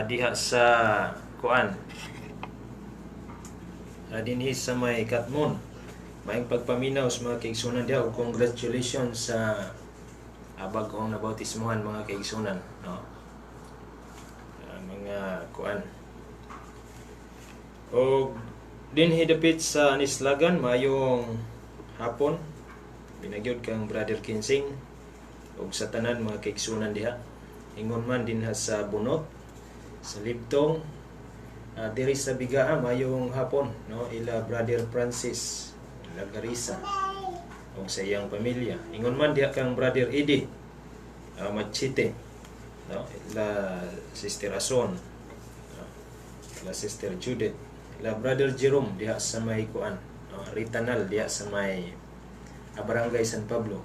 diha sa kuan dinhi sa may Katmon. Maayong pagpaminaw sa mga kaigsunan diha ug congratulations sa bagong nabautismuhan mga kaigsunan, no? Mga kuan. O dinhi dapit sa Anislagan, mayong hapon. Binagyod kang Brother Kinsing ug sa tanan mga kaigsunan diha. Ingon man dinha sa Bunot, sa Libtong, diri sa Bigaa mayong hapon, no? Ila Brother Francis Lagarisa o sa iyang pamilya. Ingon man diha kang Brother Eddie Machite, no? Ila Sister Ason, no? Ila Sister Judith, ila Brother Jerome diha sa may kuan, no? Ritanal diha sa may Barangay San Pablo.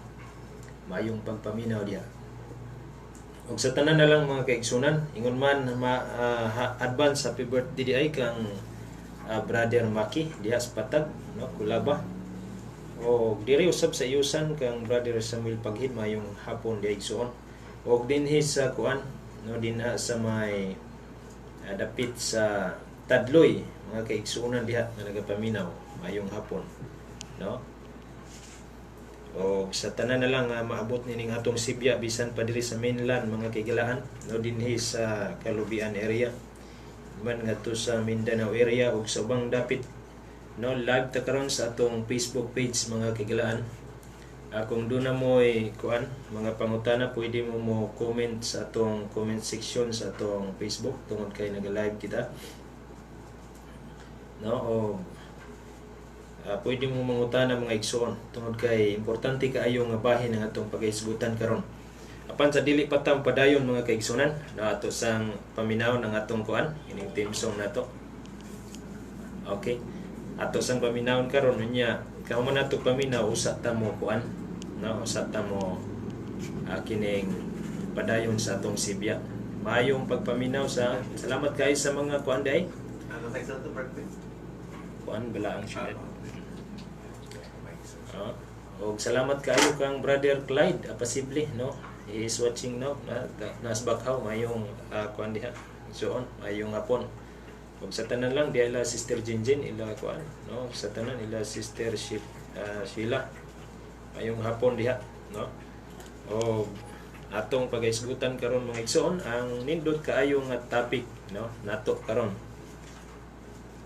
Mayong pagpaminaw diha. Ug sa tanan na lang mga kaigsunan, ingon man advance happy birthday di ay kang Brother Maki diha sa Patag, no? Kulaba. O diri usab sa iyusan kang Brother Samuel Paghid mayong hapon di igsuon. Og dinhi sa kuan, no, dinha sa may dapit sa Tadloy mga kaigsuonan diha nga nagapaminaw mayong hapon, no? O sa tanan na lang maabot nining atong Sibya bisan pa diri sa mainland mga kaigilaan, no, dinhi sa Kalubian area man ngadto sa Mindanao area ug sa ubang dapit, no, live ta karon sa atong Facebook page mga kaigilaan. Kung doon na mo kuan mga pangutana, pwede mo comment sa atong comment section sa atong Facebook tungod kay nag-live kita, no? O pwede mo mangutana mga igsoon tungod kay importante kaayo nga bahin ang atong pagahisgutan karon. Apan sa dili pa tang padayon mga kaigsunan, no, ato sang paminaw ng atong kuan ining theme song nato. Okay, ato sang paminawon karon unya kamo man ato paminaw usa ta mo kuan, no, usa ta mo kining padayon sa atong Sibya. Mayong pagpaminaw sa salamat kay sa mga kuan day. Ano sa to birthday? Kuan bala ang syudad. Og salamat kayo kang Brother Clyde Apasible, no? He is watching now nas Bakhaw mayong kuan diha. So mayong hapon. Og sa tanan lang di ila Sister Jinjin ila kuan, no? Sa tanan ila Sister Sheila mayong hapon diha, no? Og atong pagahisgutan karon mga igsoon ang nindot kaayo nga topic, no, nato karon.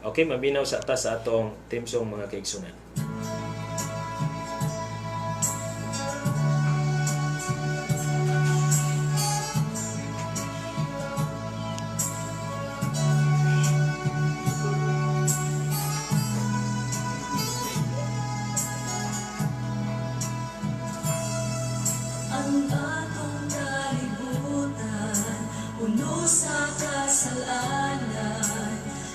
Okay, mabinaw sa ta sa atong theme song mga kaigsunan. Ang atong kalibutan, puno sa kasalanan,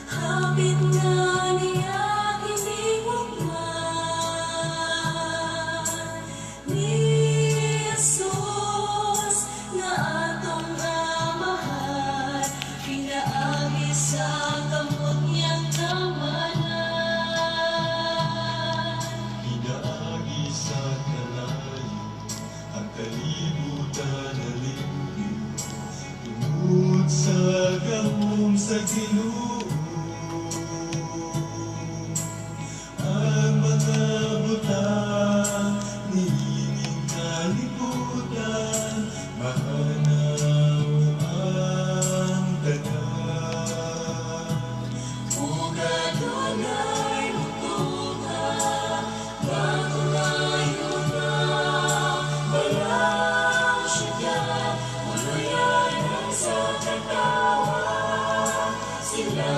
hapit nga niya kinigugman. Ni Jesus na atong amahan, pinaagi sa kamot niyang kamanan. Pinaagi sa kalayo ang kalibutan na limpyo, tungod sa gahom sa Ginoo. Ang mga butang niining kalibutan, mahanaw ang tanan. Ugadunay mutuka, bagulayo na, walang syudad, uluyan ang sa katawan. Sila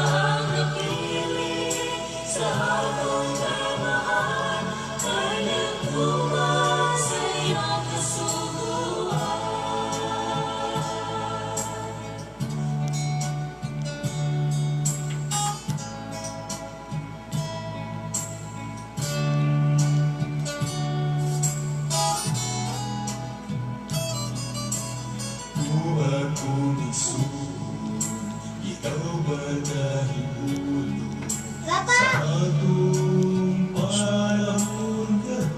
ang napili sa atong kamaan, kay nagtuwa sa iyong kasuguan. Buhat kong igsuon, ikaw ba nahibulong sa atong panahon karon?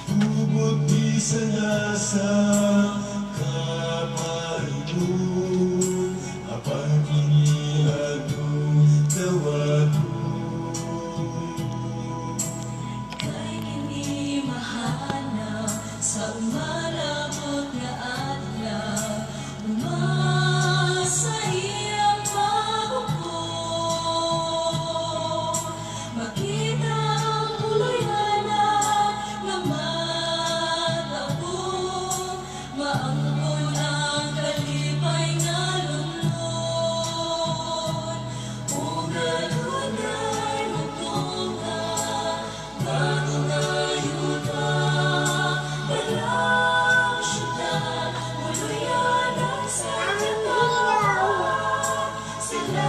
Tubod bisan na sa kapanahunan, maangkon ang kalipay nga lungsod. Ugat-ugat mutunga, bago nga yuta, walang syudad, muluyan ang sa katawa. Sila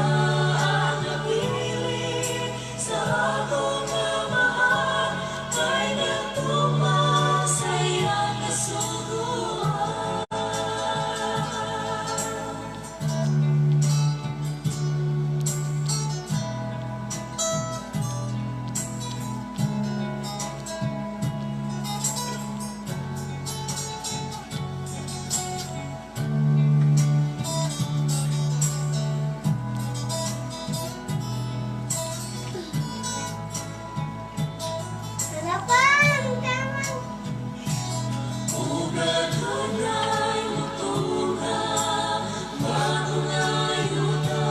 ang napili sa akong amahan, kay nagtumang sa iyang kasuguan. Ugat-ugat mutunga, bago nga yuta,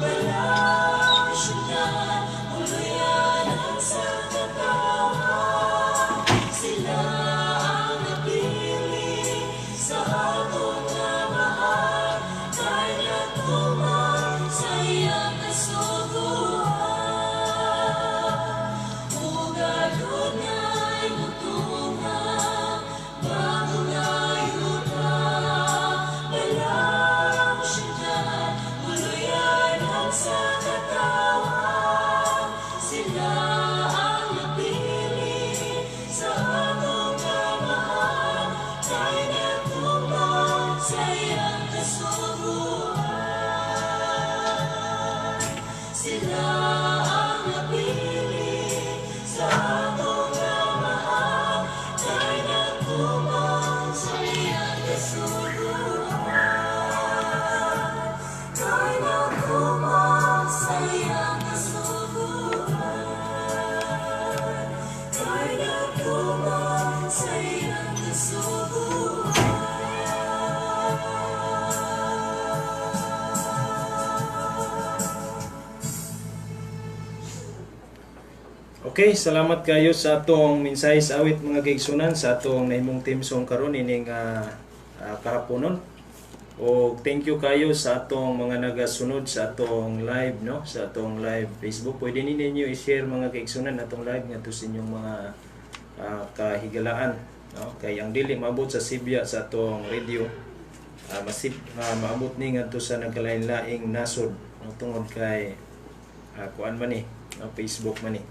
walang syudad, muluyan ang sa katawa. Sila ang napili sa akong amahan, kay nagtumang sa iyang kasuguan. Ugat-ugat mutunga, bago nga yuta, walang syudad, muluyan ang sa katawan. Sila ang napili sa akong amahan, kay nagtumang sa iyang kasuguan. Sila ang napili sa akong amahan, kay nagtumang sa iyang kasuguan. Kay nagtumang sa iyang kasuguan. Kay nagtumang sa iyang kasuguan. Okay, salamat kayo sa atong mensahe sa awit mga kaigsunan sa atong nahimong team song karon ining kahaponon. O thank you kayo sa atong mga nagasunod sa atong live, no, sa atong live Facebook. Pwede ninyo i-share mga kaigsunan atong live ngadto sa inyong mga kahigalaan, no, kay ang dili maabot sa Sibya sa atong radio, maabot ni ngadto sa nagkalain-laing nasod, no, tungod kay kuan man ni, no, Facebook man ni.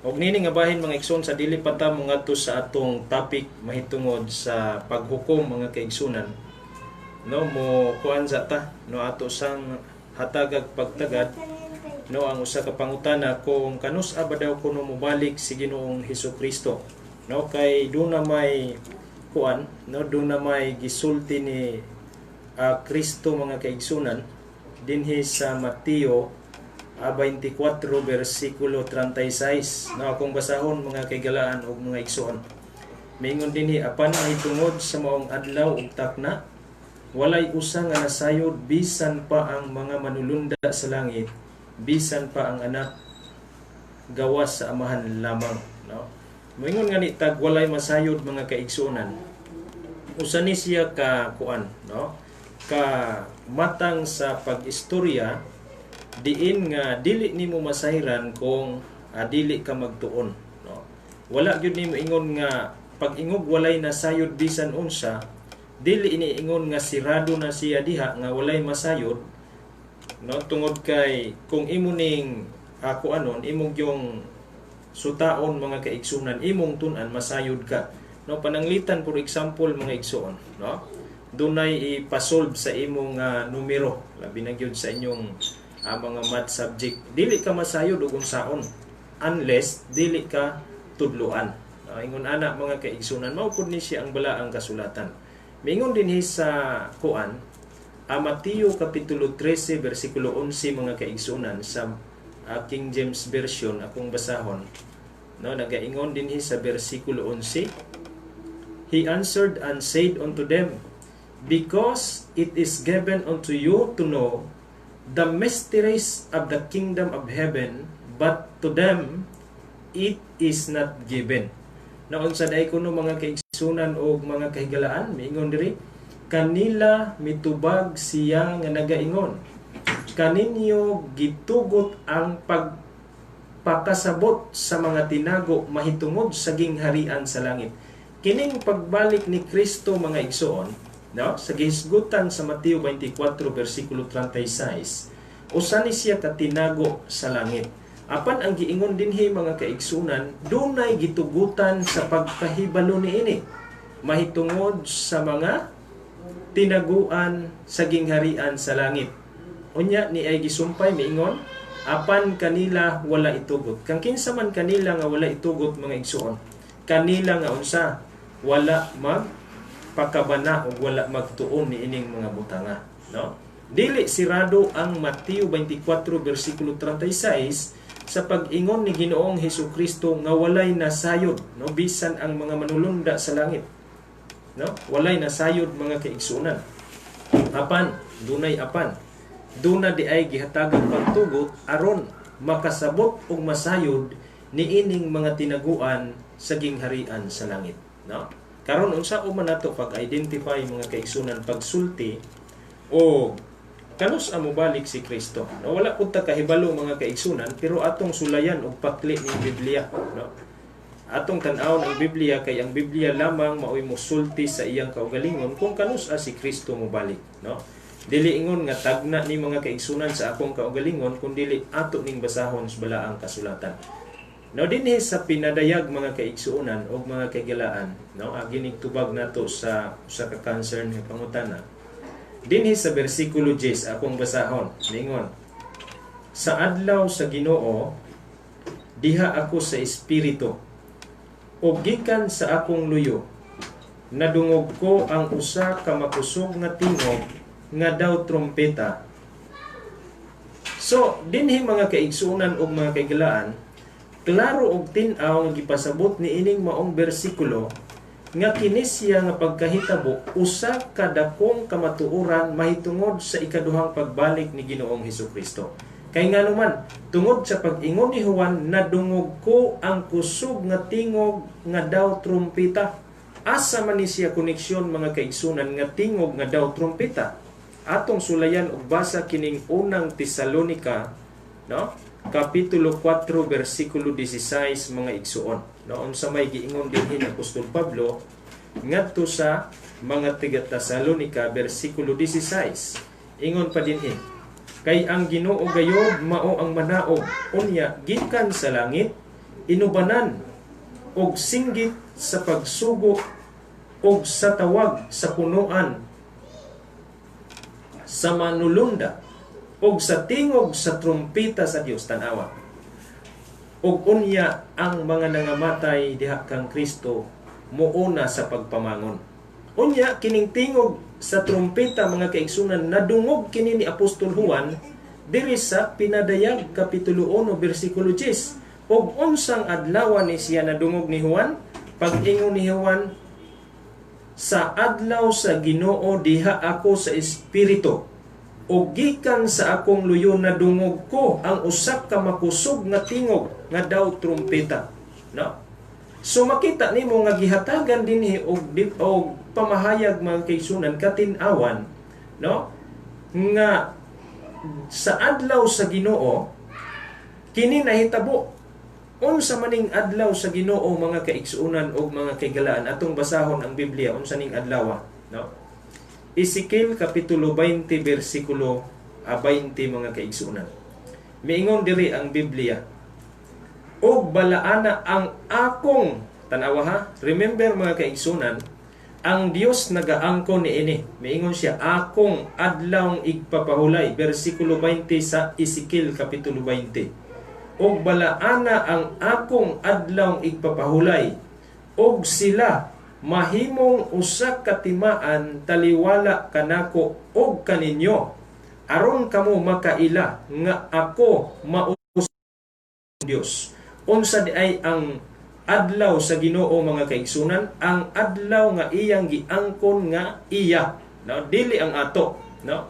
Og nini nga bahin mga igsoon sa dili pa ta mo ngadto sa atong topic mahitungod sa paghukom mga kaigsunan, no, mo kuan sa ta, no, ato sang hatagag pagtagad, no, ang usa ka pangutana kung kanus-a ba daw kuno mobalik si Ginoong Hesukristo, no, kay do na may kuan, no, do na may gisulti ni Kristo mga kaigsunan dinhi sa Mateo 24 versikulo 36. No, akong basahon mga kaigalaan ug mga igsoon. Mingon dinhi apan mahitungod sa maong adlaw ug takna, walay usa nga nasayod bisan pa ang mga manulunda sa langit, bisan pa ang anak gawas sa amahan lamang, no. Mingon nga ni tag walay masayod mga kaigsuonan. Usa ni siya ka kuan, no, ka matang sa pag-istorya diin nga dili nimo masayran kung dili ka magtuon, no. Wala gyud nimo ingon nga pag ingog walay nasayod bisan unsa, dili iniingon nga sirado na siya diha nga walay masayod, no, tungod kay kung imo ning anon imong yung sutaon mga kaigsunan, imong tun-an masayod ka, no. Pananglitan for example mga igsoon, no, dunay ipasolve sa imong numero, labi na gyud sa inyong mga math subject, dili ka masayod og unsaon unless dili ka tudloan. Ingon ana mga kaigsunan, mao pud ni siya ang balaang kasulatan. Mingon dinhi sa kuan, Mateo kapitulo 13 bersikulo 11 mga kaigsunan sa King James version akong basahon, no, nagaingon dinhi sa bersikulo 11, He answered and said unto them, Because it is given unto you to know the mysteries of the kingdom of heaven, but to them it is not given. Naon sa day kuno mga kaigsunan o mga kahigalaan, miingon diri, kanila mitubag siya nga nagaingon. Kaninyo gitugot ang pagpakasabot sa mga tinago mahitungod sa gingharian sa langit. Kining pagbalik ni Kristo mga igsoon, no? Sa gihisgutan sa Mateo 24 versikulo 36, usa ni siya ka tinago sa langit. Apan ang giingon dinhi mga kaigsunan, dunay gitugutan sa pagkahibalo niini mahitungod sa mga tinaguan sa gingharian sa langit. Unya ni ay gisumpay miingon, apan kanila wala itugot. Kang kinsa man kanila nga wala itugot mga igsuon, kanila nga unsa wala magpakabana o wala magtuon ni ining mga butanga, no? Dili sirado ang Mateo 24 versikulo 36 sa pag-ingon ni Ginoong Hesukristo nga walay nasayod, no, bisan ang mga manulunda sa langit, no, walay nasayod mga kaigsunan. Apan duna di ay gihatagang pagtugot aron makasabot og masayod niining mga tinaguan sa gingharian sa langit, no. Karon unsa man nato pag-identify mga kaigsunan pagsulti o kanus amo balik si Kristo. No, wala pud ta kahibalo mga kaigsunan, pero atong sulayan og pakli ni Biblia, no. Atong tan-awon ang Biblia kay ang Biblia lamang maoy mosulti sa iyang kaugalingon kung kanus si Kristo mo balik, no. Dili ingon nga tagna ni mga kaigsunan sa akong kaugalingon kundi ato ning basahon sa balaang kasulatan. No, dinhi sa pinadayag mga kaigsuonan og mga kaigalaan, no, ginig tubag nato sa usa ka concern nga pangutana. Dinhi sa versikulo 10 akong basahon, ningon, sa adlaw sa Ginoo diha ako sa espiritu, ug gikan sa akong luyo nadungog ko ang usa ka makusog nga tingog nga daw trompeta. So dinhi mga kaigsunan ug mga kaigalaan, klaro og tin-aw nga gipasabot ni ining maong bersikulo nga kini siya nga pagkahitabo usa ka dakong kamatuoran mahitungod sa ikaduhang pagbalik ni Ginoong Hesukristo. Kay nganuman tungod sa pag-ingon ni Juan, nadungog ko ang kusog nga tingog nga daw trumpeta. Asa man ni siya koneksyon mga kaigsunan nga tingog nga daw trumpeta? Atong sulayan og basa kining unang Tesalonika, no? Kapitulo 4 versikulo 16 mga igsuon. No, unsa may giingon dinhi ni Apostol Pablo ngadto sa mga taga-Tesalonika versikulo 16. Ingon pa dinhi, kay ang Ginoo gayod mao ang manaog, unya gikan sa langit, inubanan og singgit sa pagsugo og sa tawag sa punuan sa manulunda og sa tingog sa trumpeta sa Dios, tanawa. Og unya ang mga nangamatay diha kang Kristo muuna sa pagpamangon. Unya kining tingog sa trumpeta mga kaigsunan nadungog kini ni Apostol Juan diri sa pinadayag kapitulo 1 bersikulo 10. Og unsang adlaw ni siya nadungog ni Juan? Pag-ingon ni Juan, sa adlaw sa Ginoo diha ako sa espiritu, o gikan sa akong luyo nadungog ko ang usak ka makusog nga tingog nga daw trumpeta, no? So makita nimo nga gihatagan dinhi og pamahayag mga kaigsunan katin-awan, no, nga sa adlaw sa Ginoo kini nahitabo. Unsa maning adlaw sa Ginoo mga kaigsunan og mga kaigalaan, atong basahon ang Biblia unsa ning adlaw, no? Ezekiel kapitulo 20 bersikulo 20 mga kaigsunan. Miingon diri ang Biblia, og balaana ang akong, tanawa ha, remember mga kaigsunan, ang Dios nagaangkon niini. Miingon siya, akong adlawng igpapahulay, bersikulo 20 sa Ezekiel kapitulo 20. Og balaana ang akong adlawng igpapahulay, og sila mahimong usa ka timaan taliwala kanako og kaninyo, aron kamo makaila nga ako maus Dios. Unsa di ay ang adlaw sa Ginoo mga kaigsunan? Ang adlaw nga iyang giangkon nga iya, no? Dili ang ato, no?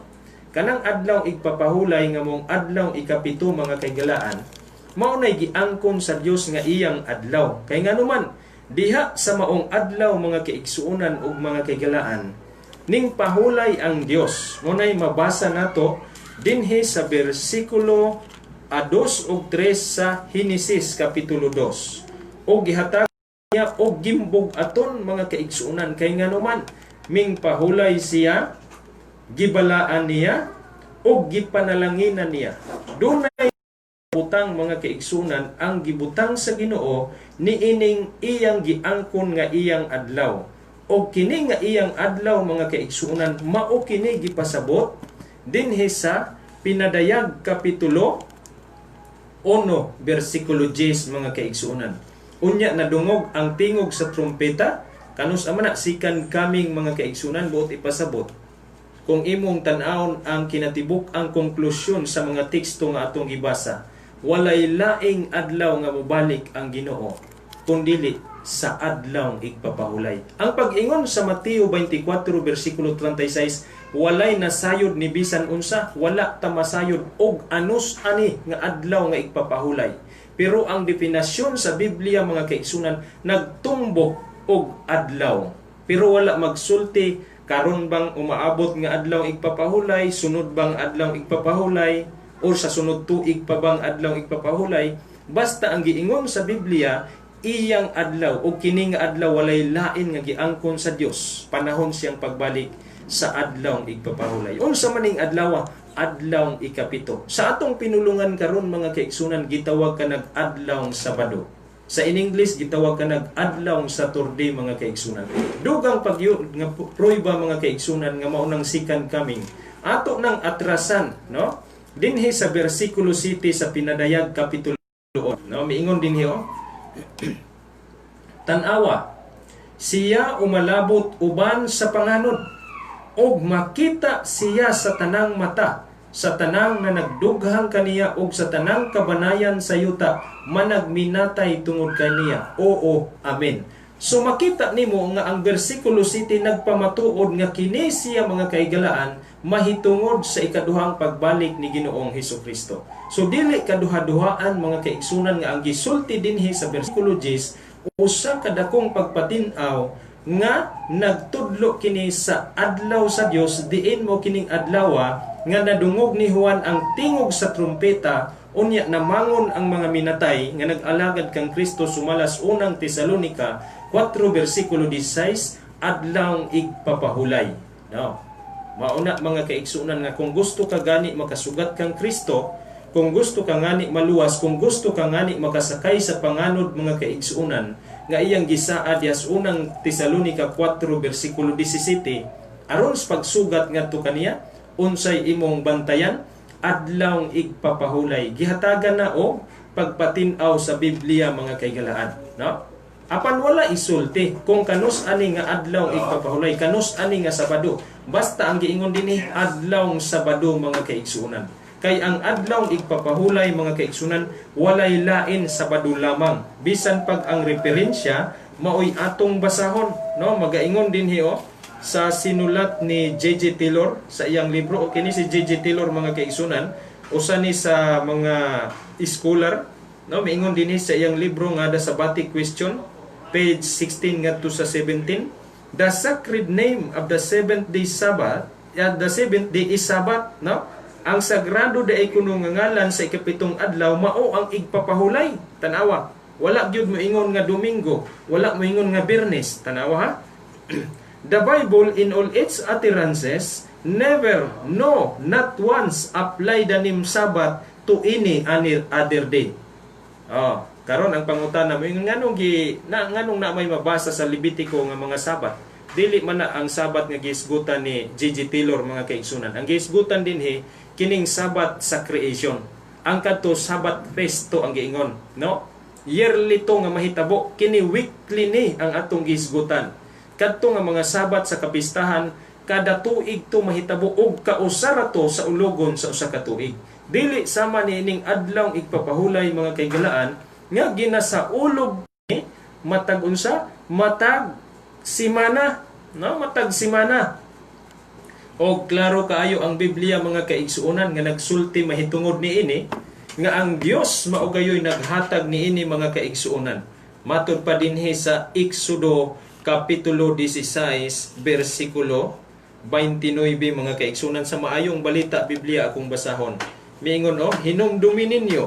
Kanang adlaw igpapahulay nga mong adlaw ikapito mga kaigalaan, mao nay giangkon sa Dios nga iyang adlaw. Kay nganuman diha sa maong adlaw mga kaigsuonan ug mga kaigalaan, ning pahulay ang Dios. Munay mabasa nato dinhi sa bersikulo 2 ug 3 sa Henesis kapitulo 2. Og gihatag niya og gimbog aton mga kaigsuonan kay nganuman ming pahulay siya, gibalaan niya og gipanalanginan niya. Dunay butang mga kaigsunan ang gibutang sa Ginoo niining iyang giangkon nga iyang adlaw. O kini nga iyang adlaw mga kaigsunan mao kini gipasabot dinhi sa Pinadayag kapitulo 1 bersikulo 10 mga kaigsunan. Unya nadungog ang tingog sa trumpeta kanus amana sikan kaming mga kaigsunan buot ipasabot. Kung imong tan-awon ang kinatibuk ang konklusyon sa mga teksto nga atong gibasa, walay laing adlaw nga mobalik ang Ginoo kundili sa adlaw igpapahulay. Ang pag-ingon sa Mateo 24 bersikulo 36, walay nasayod ni bisan unsa, wala ta masayod og anus ani nga adlaw nga igpapahulay. Pero ang definasyon sa Biblia mga kaigsunan nagtumbok og adlaw. Pero wala magsulti karon bang umaabot nga adlaw igpapahulay, sunod bang adlaw igpapahulay, o sa sunod tuig pa bang adlaw igpapahulay. Basta ang giingon sa Biblia, iyang adlaw o kini nga adlaw walay lain nga giangkon sa Dios. Panahon siyang pagbalik sa adlaw igpapahulay. Unsa maning adlaw? Adlaw ikapito. Sa atong pinulungan karon mga kaigsunan gitawag kanag adlaw Sabado. Sa in English gitawag kanag adlaw Saturday mga kaigsunan. Dugang pagyud nga prueba mga kaigsunan nga mao nang sikan kaming ato nang atrasan, no? Dinhi sa bersikulo 7 sa Pinadayag kapitulo 1, no? Miingon dinhi Tan-awa, siya umalabot uban sa panganod og makita siya sa tanang mata, sa tanang na nagdughang kaniya og sa tanang kabanayan sa yuta managminatay tungod kaniya. Oo, amen. So makita nimo nga ang bersikulo 7 nagpamatuod nga kini siya mga kaigalaan mahitungod sa ikaduhang pagbalik ni Ginoong Hesukristo. So dili kaduha-duhaan mga kaigsunan nga ang gisulti dinhi sa bersikulo 10 usa ka dakong pagpatinaw nga nagtudlo kini sa adlaw sa Dios diin mo kining adlaw nga nadungog ni Juan ang tingog sa trumpeta unya namangon ang mga minatay nga nag-alagad kang Kristo sumalas unang Tesalonika 4 bersikulo 16 adlaw igpapahulay. No. Mauna mga kaigsunan nga kung gusto ka gani makasugat kang Kristo, kung gusto ka gani maluwas, kung gusto ka gani makasakay sa panganod mga kaigsunan nga iyang gisaad yas unang Tesalonika 4 bersikulo 17 aron sa pagsugat ngadto kaniya unsay imong bantayan adlaw igpapahulay gihatagan na og pagpatinaw sa Biblia mga kaigalaan, no? Apan wala isulti kung kanus ani nga adlaw igpapahulay, kanus ani nga Sabado. Basta ang giingon dinhi adlaw Sabado mga kaigsunan. Kay ang adlaw igpapahulay mga kaigsunan walay lain Sabado lamang. Bisan pag ang referensya maoy atong basahon, no? Magaingon dinhi sa sinulat ni J.J. Taylor sa iyang libro. O kini si J.J. Taylor mga kaigsunan usa ni sa mga scholar, no? Miingon dinhi sa iyang libro nga The Sabbatic Question, page 16 ngadto sa 17, the sacred name of the seventh day Sabbath, the seventh day is Sabbath, no? Ang sagrado day kuno nga ngalan sa ikapitong adlaw mao ang igpapahulay. Tanawa, wala gyud mo ingon nga Domingo, wala mo ingon nga Biyernes. Tanawa ha. The Bible in all its utterances never, no, not once apply the name Sabbath to any other day. Karon ang pangutana mo nganong na may mabasa sa Levitico nga mga Sabat. Dili man na ang Sabat nga giisgutan ni J.J. Taylor mga kaigsunan. Ang giisgutan dinhi kining Sabat sa creation. Ang kadto Sabat festo ang giingon, no? Yearly to nga mahitabo, kini weekly ni ang atong giisgutan. Kadto nga mga Sabat sa kapistahan kada tuig to mahitabo og kausara to sa ulogon sa usa ka tuig. Dili sama niining adlaw igpapahulay mga kaigalaan nga ginasaulog ni matag unsa matag simana, no? Matag simana. O klaro kaayo ang Biblia mga kaigsuonan nga nagsulti mahitungod niini nga ang Dios mao gayoy naghatag niini mga kaigsuonan. Matud pa dinhi sa Exodo Kapitulo 16, versikulo 29 mga kaigsunan, sa maayong balita Biblia akong basahon. Miingon hinumdumi ninyo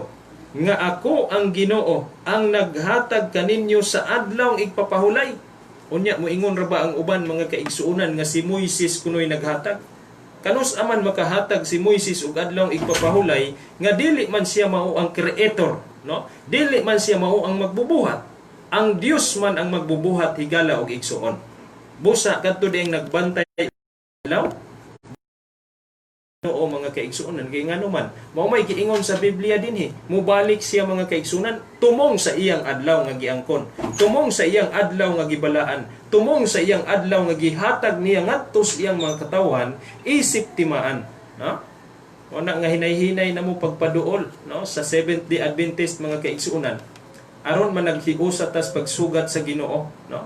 nga ako ang Ginoo ang naghatag kaninyo sa adlaw igpapahulay. Unya moingon ra ba ang uban mga kaigsunan nga si Moises kunoy naghatag? Kanus aman makahatag si Moises og adlaw igpapahulay nga dili man siya mao ang creator, no? Dili man siya mao ang magbubuhat. Ang Dios man ang magbubuhat higala og igsuon. Busa kadto ding nagbantay adlaw o mga kaigsuonan kay ngano man mao may giingon sa Biblia dinhi, mubalik siya mga kaigsunan tumong sa iyang adlaw nga giangkon, tumong sa iyang adlaw nga gibalaan, tumong sa iyang adlaw nga gihatag niya ngadto sa iyang mga katawhan isip timaan, no? Wala nga hinay-hinay na mo pagpaduol, no, sa Seventh Day Adventist mga kaigsuonan aron man naghiusa tas pagsugat sa Ginoo, no?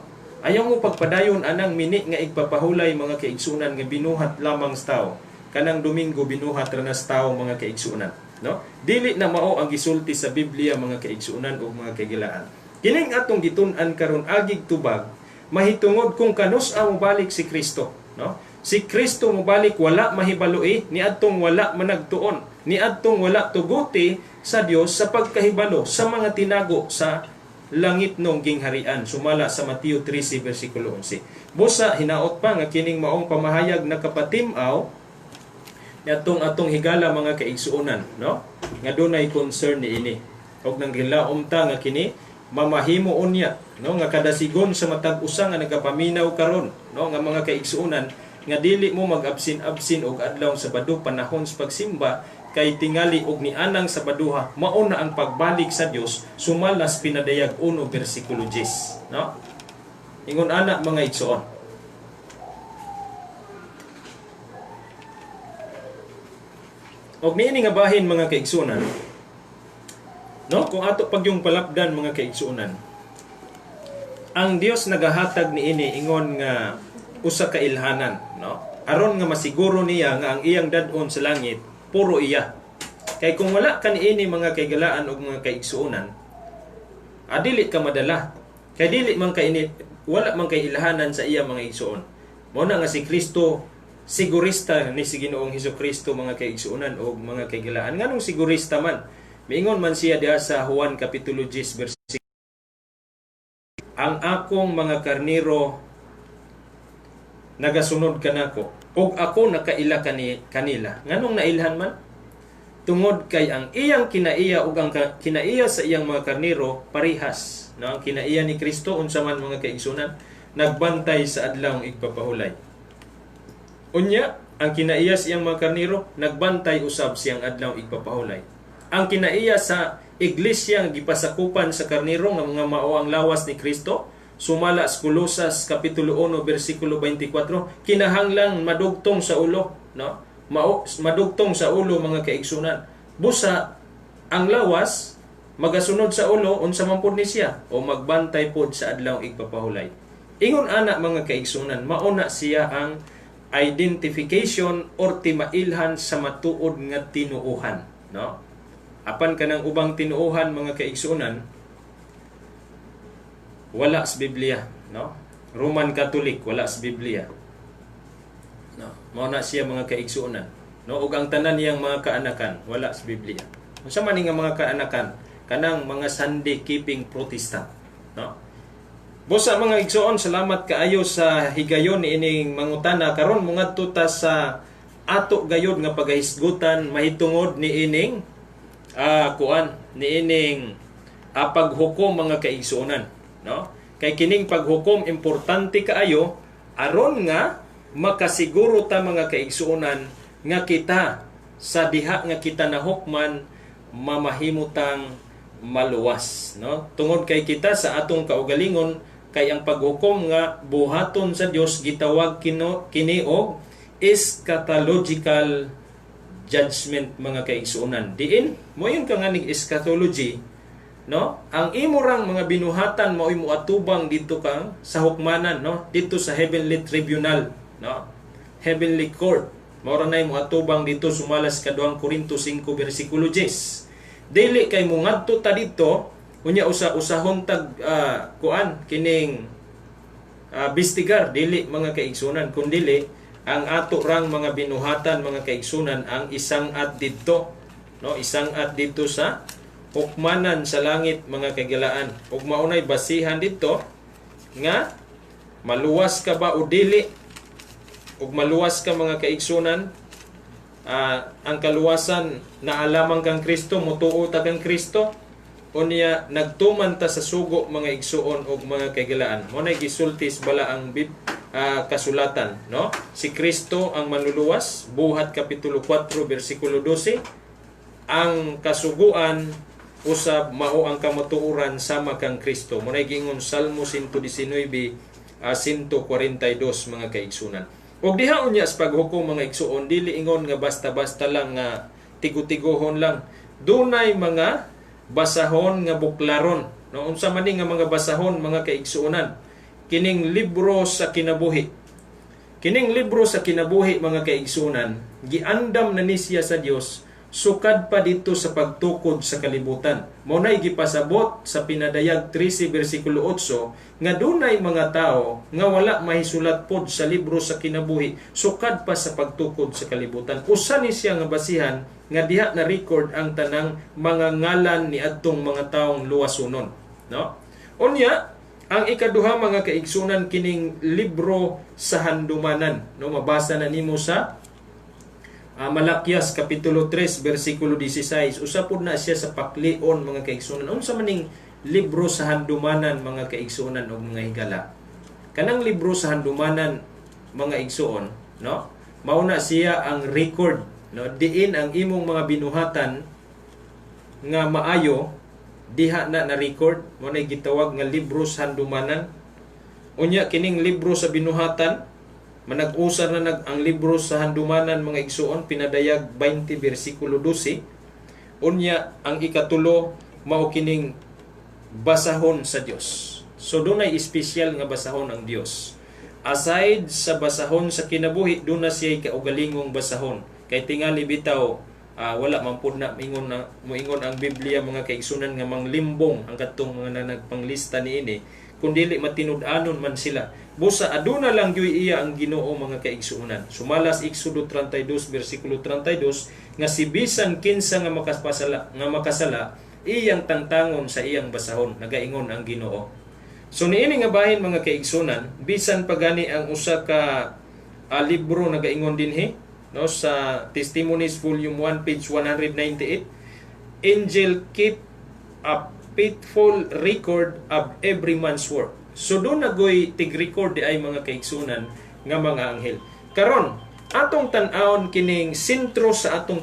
Ayaw mo pagpadayon anang mini nga igpapahulay mga kaigsunan nga binuhat lamang sa tao. Kanang Domingo binuhat ra nas tawo mga kaigsunan, no? Dili na mao ang gisulti sa Biblia mga kaigsunan ug mga kaigilaan. Kining atong gitun-an karon agig tubag mahitungod kung kanus ang mobalik si Kristo, no? Si Kristo mobalik wala mahibaloi, niadtong wala managtuon, niadtong wala tuguti sa Dios sa pagkahibalo sa mga tinago sa langit nung gingharian, sumala sa Mateo 13 versikulo 11. Busa hinaot pa nga kining maong pamahayag nakapatimaw atong higala mga kaigsuonan, no? Nga dunay concern niini. Og nang gilaom ta nga kini mamahimo unya, no, nga kada sigon sa matag usa nga nagapaminaw karon, no, nga mga kaigsuonan nga dili mo mag-absin-absin og adlaw Sabado panahon sa pagsimba kay tingali og nianang Sabaduha mao na ang pagbalik sa Dios, sumalas pinadayag 1 bersikulo 10, no? Ingon ana mga igsuon. Og niini nga bahin mga kaigsunan, no, kung ato pag yung palapdan mga kaigsunan, ang Dios nagahatag niini ingon nga usa ka ilhanan, no, aron nga masiguro niya nga ang iyang dad-on sa langit puro iya. Kay kung wala ka niini mga kaigalaan og mga kaigsuonan, adili ka madala. Kay dili man kay ini wala man kay ilhanan sa iya mga igsuon. Mao na nga si Kristo sigurista ni si Ginoong Hesukristo mga kaigsuonan o mga kaigilaan. Nganong sigurista man? Miingon man siya diha sa Juan Kapitulo 10 versikulo, ang akong mga karniro nagasunod kanako, og ako nakaila kanila. Nganong nailhan man? Tungod kay ang iyang kinaiya ug ang kinaiya sa iyang mga karniro parihas. No? Ang kinaiya ni Kristo unsa man mga kaigsuonan, nagbantay sa adlaw igpapahulay. Unya, ang kinaiya sa iyang mga karniro, nagbantay usab siyang adlaw igpapahulay. Ang kinaiya sa iglesia nga gipasakupan sa karniro nga mga mao ang lawas ni Kristo, sumala sa Colosas Kapitulo 1 versikulo 24, kinahanglang madugtong sa ulo, no? Madugtong sa ulo mga kaigsunan. Busa ang lawas magasunod sa ulo unsa man pud ni siya o magbantay pod sa adlaw igpapahulay. Ingon ana mga kaigsunan, mao na siya ang identification or timailhan sa matuod nga tinuohan, no? Apan kanang ubang tinuohan mga kaigsunan wala sa Biblia, no? Roman Catholic wala sa Biblia, no? Mao na siya mga kaigsunan, no? Ug ang tanan niyang mga kaanakan wala sa Biblia. Unsa man nga mga kaanakan? Kanang mga Sunday keeping Protestant, no? Busa mga igsuon, salamat kaayo sa higayon ni ining mangutana karon mongadto ta sa ato gayod nga pagahisgutan mahitungod ni ining paghukom mga kaigsuonan, no? Kay kining paghukom importante kaayo aron nga makasiguro ta mga kaigsuonan nga kita sa diha nga kita nahukman mamahimutang maluwas, no? Tungod kay kita sa atong kaugalingon kay ang paghukom nga buhaton sa Dios gitawag kini og eschatological judgment mga kaigsuonan. Diin mo yung kanganing eschatology, no? Ang imorang mga binuhatan mao'y muatubang dito kang sa hukmanan, no? Dito sa heavenly tribunal, no? Heavenly court. Mao ra nay muatubang dito sumalas ka 2 Korinto 5 bersikulo 10. Dili kay mungadto ta dito Unya usahon tag kuan kining bistigar dili mga kaigsunan, kundili ang ato rang mga binuhatan mga kaigsunan ang isang at didto, no, isang at didto sa hukmanan sa langit mga kagalaan. Ug maunay basihan didto nga maluwas ka ba o dili, ug maluwas ka mga kaigsunan, ang kaluwasan na alamang kang Kristo, mutuo ta kang Kristo, unya nagtuman ta sa sugo mga igsuon ug mga kagalaan. Mo nay gisultis bala ang kasulatan, no? Si Kristo ang manluluwas, Buhat kapitulo 4 bersikulo 12. Ang kasuguan usab mao ang kamatuoran sama kang Kristo. Mo nay giingon Salmo 119 142 mga kaigsunan. Og diha unya sa paghukom mga igsuon, dili ingon nga basta-basta lang nga tigo-tigohon lang. Dunay mga basahon nga buklaron, no? Unsa man ni nga mga basahon mga kaigsuonan? Kining libro sa kinabuhi. Kining libro sa kinabuhi mga kaigsuonan, giandam na ni siya sa Dios sukad pa dito sa pagtukod sa kalibutan. Mao nay gipasabot sa pinadayag 13 bersikulo 8 nga dunay mga tao nga wala mahisulat pod sa libro sa kinabuhi sukad pa sa pagtukod sa kalibutan. Usa ni siya nga basihan nga diha na record ang tanang mga ngalan ni adtong mga taong luwasunon, no? Unya ang ikaduha mga kaigsunan kining libro sa handumanan, no, mabasa na nimo sa Malakyas kapitulo 3 bersikulo 16. Usapod na siya sa paklion mga kaigsunan. Unsa maning libro sa handumanan mga kaigsunan o mga higala? Kanang libro sa handumanan mga igsuon, no? Mauna siya ang record, no? Diin ang imong mga binuhatan nga maayo diha na record. Mo na gitawag nga libro sa handumanan. Unya kining libro sa binuhatan manag-usar na ang libro sa handumanan mga igsuon, pinadayag 20 bersikulo 12. Unya ang ikatulo mao kining basahon sa Dios. So dunay espesyal nga basahon ang Dios. Aside sa basahon sa kinabuhi, duna siya kaugalingong basahon. Kay tingali bitaw wala man pud na moingon ang Biblia mga kaigsunan nga manglimbong ang katong mga nagpanglista niini, kundili matinud-anon man sila. Busa aduna lang gyud iya ang Ginoo mga kaigsuonan. Sumalas Exodo 32 bersikulo 32 nga si bisan kinsa nga makasala iyang tangtangon sa iyang basahon, nagaingon ang Ginoo. So niini nga bahin mga kaigsuonan, bisan pagani ang usa ka libro nagaingon dinhi, no, sa Testimonies volume 1 page 198, angel keep a faithful record of every man's work. So doon nagoy tig-record di ay mga kaigsunan nga mga anghel. Karon atong tan-awon kining sentro sa atong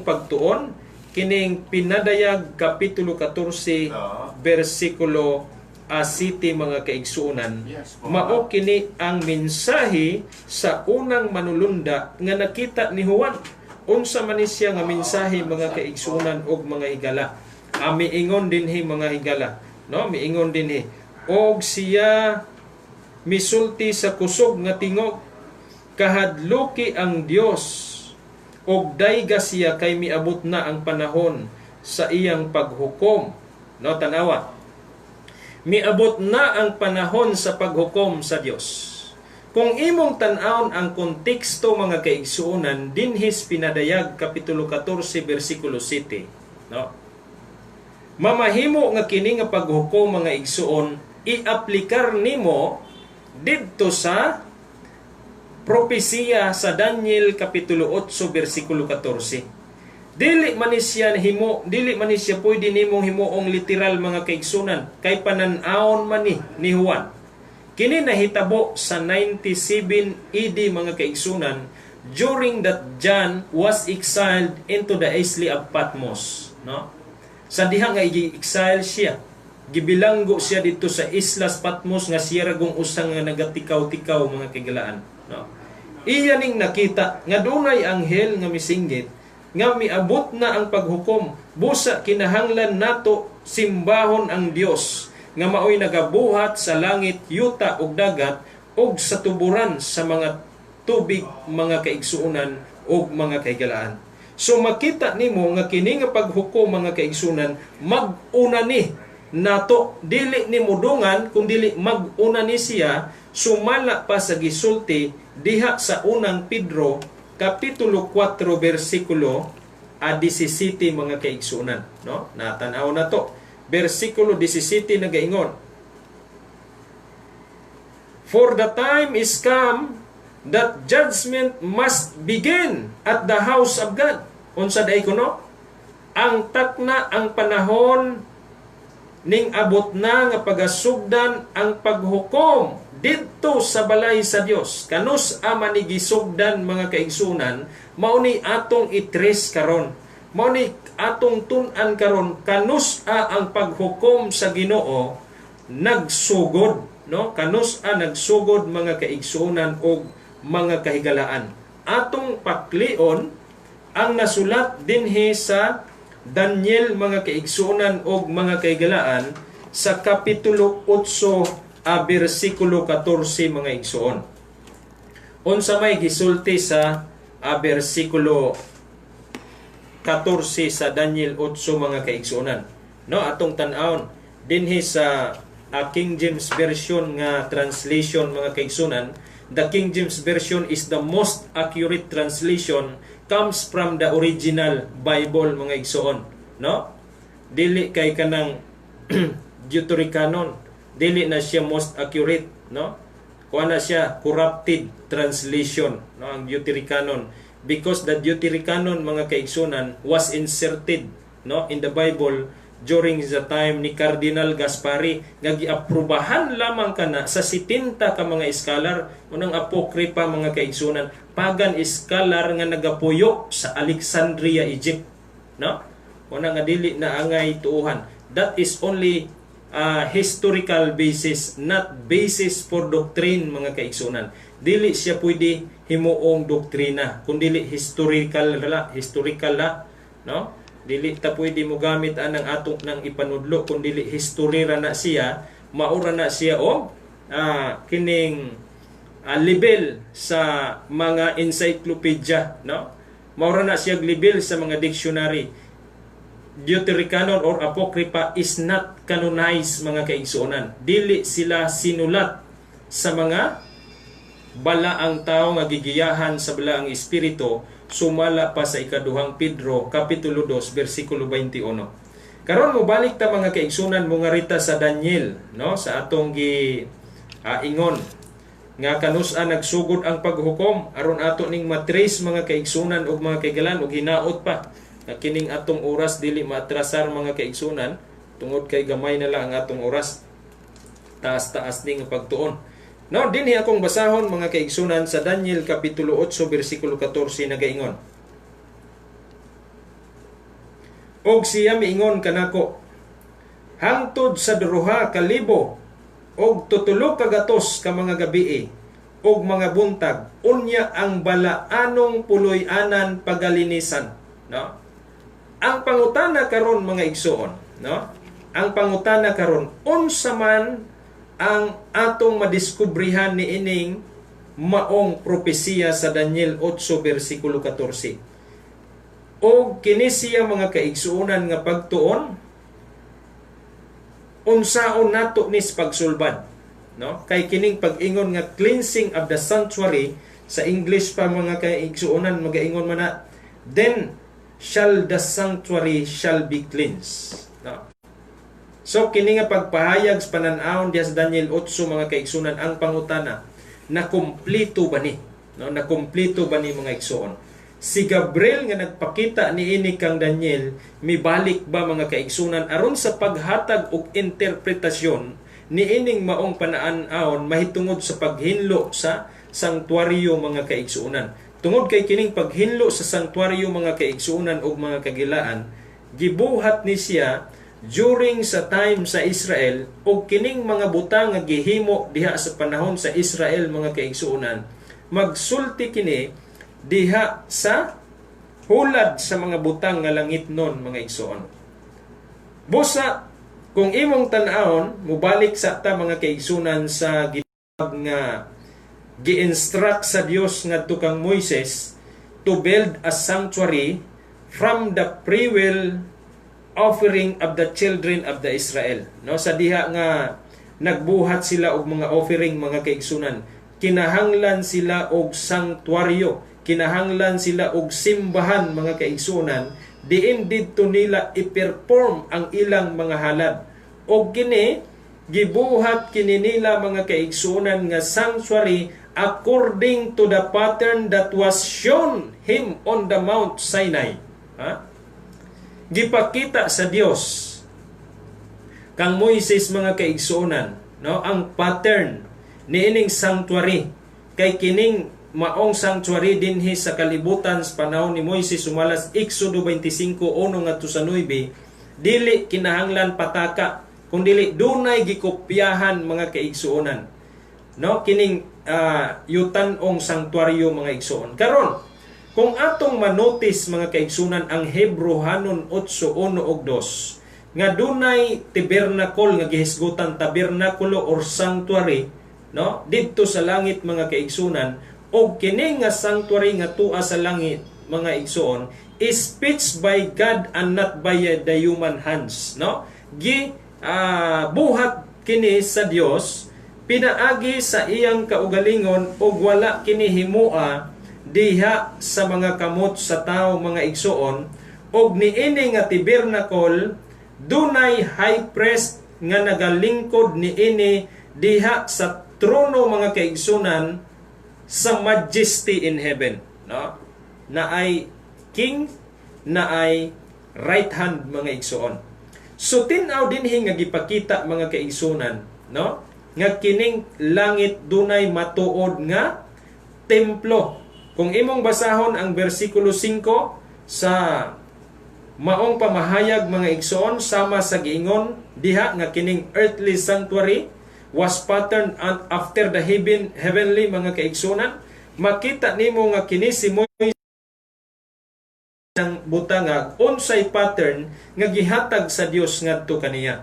pagtuon kining pinadayag kapitulo 14 bersikulo 7 mga kaigsunan. Mao kini ang mensahe sa unang manulunda nga nakita ni Juan. Unsa man ni siya nga mensahe mga kaigsunan og mga higala. Miingon dinhi mga higala, no, miingon dinhi og siya misulti sa kusog nga tingog, kahadluki ang Dios og dayga siya kay miabot na ang panahon sa iyang paghukom. No, tanawa, miabot na ang panahon sa paghukom sa Dios. Kung imong tan-awon ang konteksto mga kaigsuonan dinhis pinadayag kapitulo 14 bersikulo 7, no, mamahimo nga kini nga paghukom mga igsuon i-aplikar nimo didto sa propesiya sa Daniel kapitulo 8 bersikulo 14. Dili man ni siya pwede nimong himuong literal mga kaigsunan kay panan-awon man ni Juan. Kini nahitabo sa 97 AD mga kaigsunan during that John was exiled into the isle of Patmos, no? Sa diha nga i-exile siya, gibilanggo siya dito sa Islas Patmos nga siya ragong usang nga nagatikaw-tikaw mga kagalaan, no? Iya ning nakita nga dunay anghel nga misinggit nga miabot na ang paghukom, busa kinahanglan nato simbahon ang Dios nga maoy nagabuhat sa langit, yuta ug dagat ug sa tuburan sa mga tubig mga kaigsuonan ug mga kaigalaan. So makita nimo nga kini nga paghukom mga kaigsunan mag-una ni nato, dili ni mudungan kung dili mag-una ni siya, sumala pa sa gisulti diha sa unang Pedro kapitulo 4 bersikulo 17 mga kaigsunan, no? Natanaw na to. Bersikulo 17 nagaingon, "For the time is come that judgment must begin at the house of God." Unsa day kuno? Ang takna ang panahon ning abot na nga pagasugdan ang paghukom didto sa balay sa Dios. Kanus ama ni gisugdan mga kaigsunan, mao ni atong itres karon. Mao ni atong tun-an karon, kanus ang paghukom sa Ginoo nagsugod, no? Kanus nagsugod mga kaigsunan og mga kahigalaan. Atong paklion ang nasulat dinhi sa Daniel mga kaigsunan og mga kahigalaan sa kapitulo 8 bersikulo 14 mga igsuon. Unsa may gisulti sa bersikulo 14 sa Daniel 8 mga kaigsunan, no? Atong tan-awon dinhi sa King James Version nga translation mga kaigsunan. The King James Version is the most accurate translation, comes from the original Bible mga igsoon, no? Dili kay kanang Deuterocanon, dili na siya most accurate, no? Kuha na siya corrupted translation, no, ang Deuterocanon, because the Deuterocanon mga kaigsunan was inserted, no, in the Bible during the time ni Cardinal Gaspari, nga giaprubahan lamang kana sa 70 ka mga scholar, unang apokripa mga kaigsunan, pagan scholar nga nagapuyo sa Alexandria, Egypt, no? Una nga dili na angay tuuhan. That is only historical basis, not basis for doctrine mga kaigsunan. Dili siya pwede himuong doktrina, kundi historical la, no? Dili ta pwede mo gamit anang atong nang ipanudlo, kundi history ra na siya, maura na siya o kining level sa mga encyclopedia, no? Maura na siya level sa mga dictionary. Deuterocanon or Apocrypha is not canonized mga kaigsuonan. Dili sila sinulat sa mga balaang tao nga gigiyahan sa balaang espiritu, sumala pa sa ikaduhang Pedro kapitulo 2 bersikulo 21. Karon mo balik ta mga kaigsunan mo nga rita sa Daniel, no, sa atong ingon nga kanus-an nagsugod ang paghukom aron ato ning matrace mga kaigsunan ug mga kaigalan ug hinaot pa na kining atong oras dili maatrasar mga kaigsunan tungod kay gamay na lang ang atong oras, taas-taas ning pagtuon. Now, dinhi akong basahon mga kaigsunan sa Daniel kapitulo 8 bersikulo 14 nagaingon, og siya miingon kanako, hangtod sa 2 ka libo og 3 ka gatos ka mga gabii og mga buntag unya ang balaanong puloy-anan pagalinisan, no? Ang pangutana karon mga igsoon, no? Ang pangutana karon, unsa man ang atong madiskubrihan ni ining maong propesiya sa Daniel 8 bersikulo 14. O kini siya mga kaigsuonan nga pagtuon, unsaon nato nis pagsulbad, no? Kay kining pag-ingon nga cleansing of the sanctuary, sa English pa mga kaigsuonan magaingon man na, then shall the sanctuary shall be cleansed, no? So kini nga pagpahayag sa panan-awon diya sa Daniel 8 mga kaigsunan, ang pangutana, na kumpleto ba ni, no? Na kumpleto ba ni mga igsoon? Si Gabriel nga nagpakita ni ini kang Daniel, mibalik ba mga kaigsunan aron sa paghatag og interpretasyon ni ining maong panaan-awon mahitungod sa paghinlo sa sanktuaryo mga kaigsunan. Tungod kay kining paghinlo sa sanktuaryo mga kaigsunan ug mga kagilaan, gibuhat ni siya during sa time sa Israel, o kining mga butang nga gihimo diha sa panahon sa Israel mga kaigsuonan, magsulti kini diha sa hulad sa mga butang nga langit non mga igsoon. Busa kung imong tan-awon mubalik sa ta mga kaigsunan sa gitawag nga gi-instruct sa Dios ngadto kang Moises to build a sanctuary from the free will offering of the children of the Israel. No, sa diha nga nagbuhat sila og mga offering, mga kaigsunan, kinahanglan sila og sanctuaryo, kinahanglan sila og simbahan, mga kaigsunan, diin didto nila i-perform ang ilang mga halad. Og kini gibuhat kini nila, mga kaigsunan, nga sanctuary according to the pattern that was shown him on the Mount Sinai. Ha? Gipakita sa Dios kang Moises, mga kaigsunan, no, ang pattern niining sanctuary, kay kining maong sanctuary dinhi sa kalibutan sa panahon ni Moises sumalas Exodo 25:1 ngadto sa 9, dili kinahanglan pataka, kundi dunay gikopyahan, mga kaigsuonan, no, kining yutan-ong sanctuaryo, mga igsuon. Karon kung atong manotice, mga kaigsunan, ang Hebrehanon 8:1 ug 2 nga dunay tabernacle nga gihisgutan, tabernakulo or sanctuary, no, didto sa langit, mga kaigsunan, og kini nga sanctuary nga tua sa langit, mga igsuon, is pitched by God and not by the human hands, no, buhat kini sa Dios, pinaagi sa iyang kaugalingon, og wala kini himua diha sa mga kamot sa tao, mga igsuon. Og niini nga tabernacle dunay high priest nga nagalingkod niini diha sa trono, mga kaigsunan, sa majesty in heaven, no, na ay king, na ay right hand, mga igsuon. So tin-aw dinhi nga gipakita, mga kaigsunan, no, nga kining langit dunay matuod nga templo. Kung imong basahon ang bersikulo 5 sa maong pamahayag, mga igsoon, sama sa giingon diha nga kining earthly sanctuary was patterned after the heavenly, mga kaigsunan, makita nimo nga kini si Moises ng butangag unsay pattern nga gihatag sa Dios ngadto kaniya.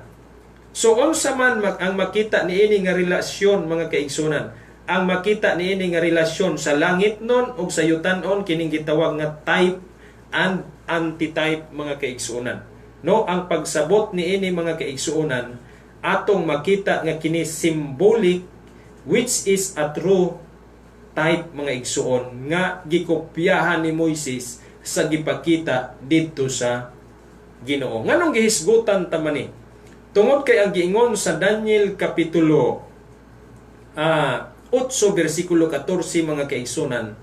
So unsa man ang makita niini nga relasyon, mga kaigsunan, ang makita niini nga relasyon sa langit nun ug sa yutan-on, kining gitawag nga type and antitype, mga kaigsunan. No, ang pagsabot niini, mga kaigsunan, atong makita nga kini symbolic, which is a true type, mga igsuon, nga gikopyahan ni Moises sa gipakita didto sa Ginoo. Nganong gihisgutan ta man ni? Tungod kay ang giingon sa Daniel kapitulo 8 bersikulo 14, mga kaigsunan,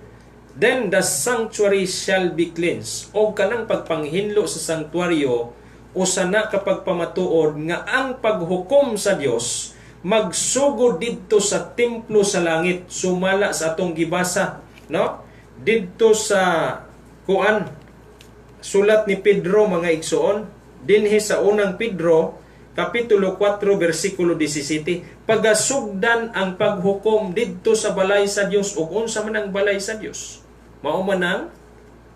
then the sanctuary shall be cleansed. O kanang pagpanghinlo sa sanctuaryo, o sana kapag pamatuod nga ang paghukom sa Dios magsugod didto sa templo sa langit, sumala sa atong gibasa, no, didto sa kuan sulat ni Pedro, mga igsuon, dinhi sa unang Pedro kapitulo 4 bersikulo 17, pagasugdan ang paghukom didto sa balay sa Dios. Ug unsa man ang balay sa Dios? Mao man ang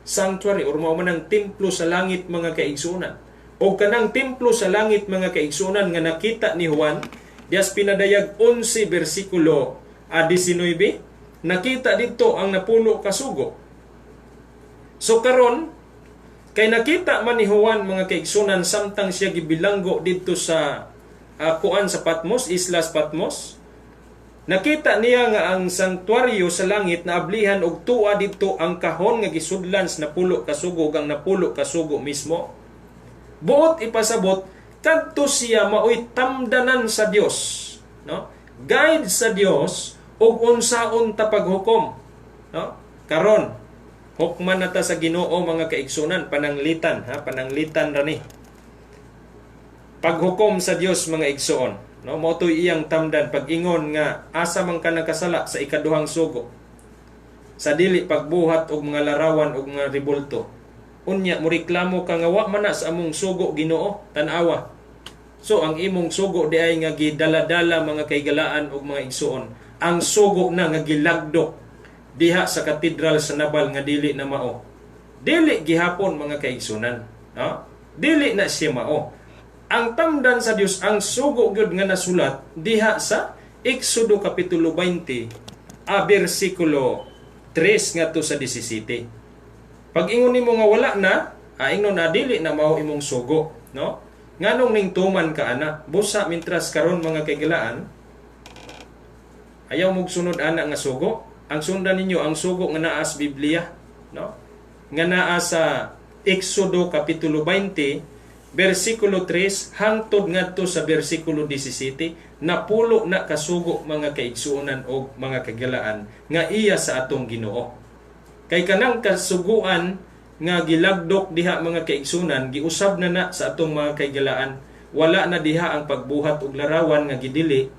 sanctuary or mao man ang templo sa langit, mga kaigsunan. O kanang templo sa langit, mga kaigsunan, nga nakita ni Juan dias pinadayag 11 bersikulo 19, nakita dito ang napulo ka sugo. So karon kay nakita man ni Juan, mga kaigsunan, samtang siya gibilanggo dito sa kuan sa Patmos, Islas Patmos, nakita niya nga ang sanctuaryo sa langit na ablihan og tua dito ang kahon nga gisudlan sa napulo ka sugo, ang napulo ka sugo mismo. Buot ipasabot kadto siya maoy tamdanan sa Dios, no? Guide sa Dios og unsaon ta paghukom, no? Karon hukman nata sa Ginoo, mga kaigsunan, pananglitan, pananglitan ra ni. Paghukom sa Dios, mga igsuon, no, mo toy iyang tamdan pag-ingon nga asa man ka nakasala sa ikaduhang sugo, sa dili pagbuhat og mga larawan og mga ribulto. Unya mo reklamo ka nga wa man na sa among sugo, Ginoo, tan-awa. So ang imong sugo di ay nga gidala-dala, mga kaigalaan og mga igsuon, ang sugo na nga gilagdok diha sa katedral sa Nabal nga dili na mao. Dili gihapon, mga kaigsunan, no? Dili na siya mao. Ang tamdan sa Dios, ang sugo gyud nga nasulat diha sa Exodo kapitulo 20 bersikulo 3 ngadto sa 17. Pag ingon nimo nga wala na, Ingnon na dili na mao imong sugo, no? Nganong ning tuman ka ana, busa mintras karon mga kaigalaan, ayaw mong sunod ana nga sugo. Ang sundan ninyo ang sugo nga naa sa Biblia, no? Nga naa sa Exodo kapitulo 20, versikulo 3 hangtod ngadto sa versikulo 17, napulo na kasugo mga kaigsuonan o mga kagalaan nga iya sa atong Ginoo. Kay kanang kasuguan nga gilagdok diha mga kaigsunan, giusab na sa atong mga kaigalaan. Wala na diha ang pagbuhat og larawan nga gidili.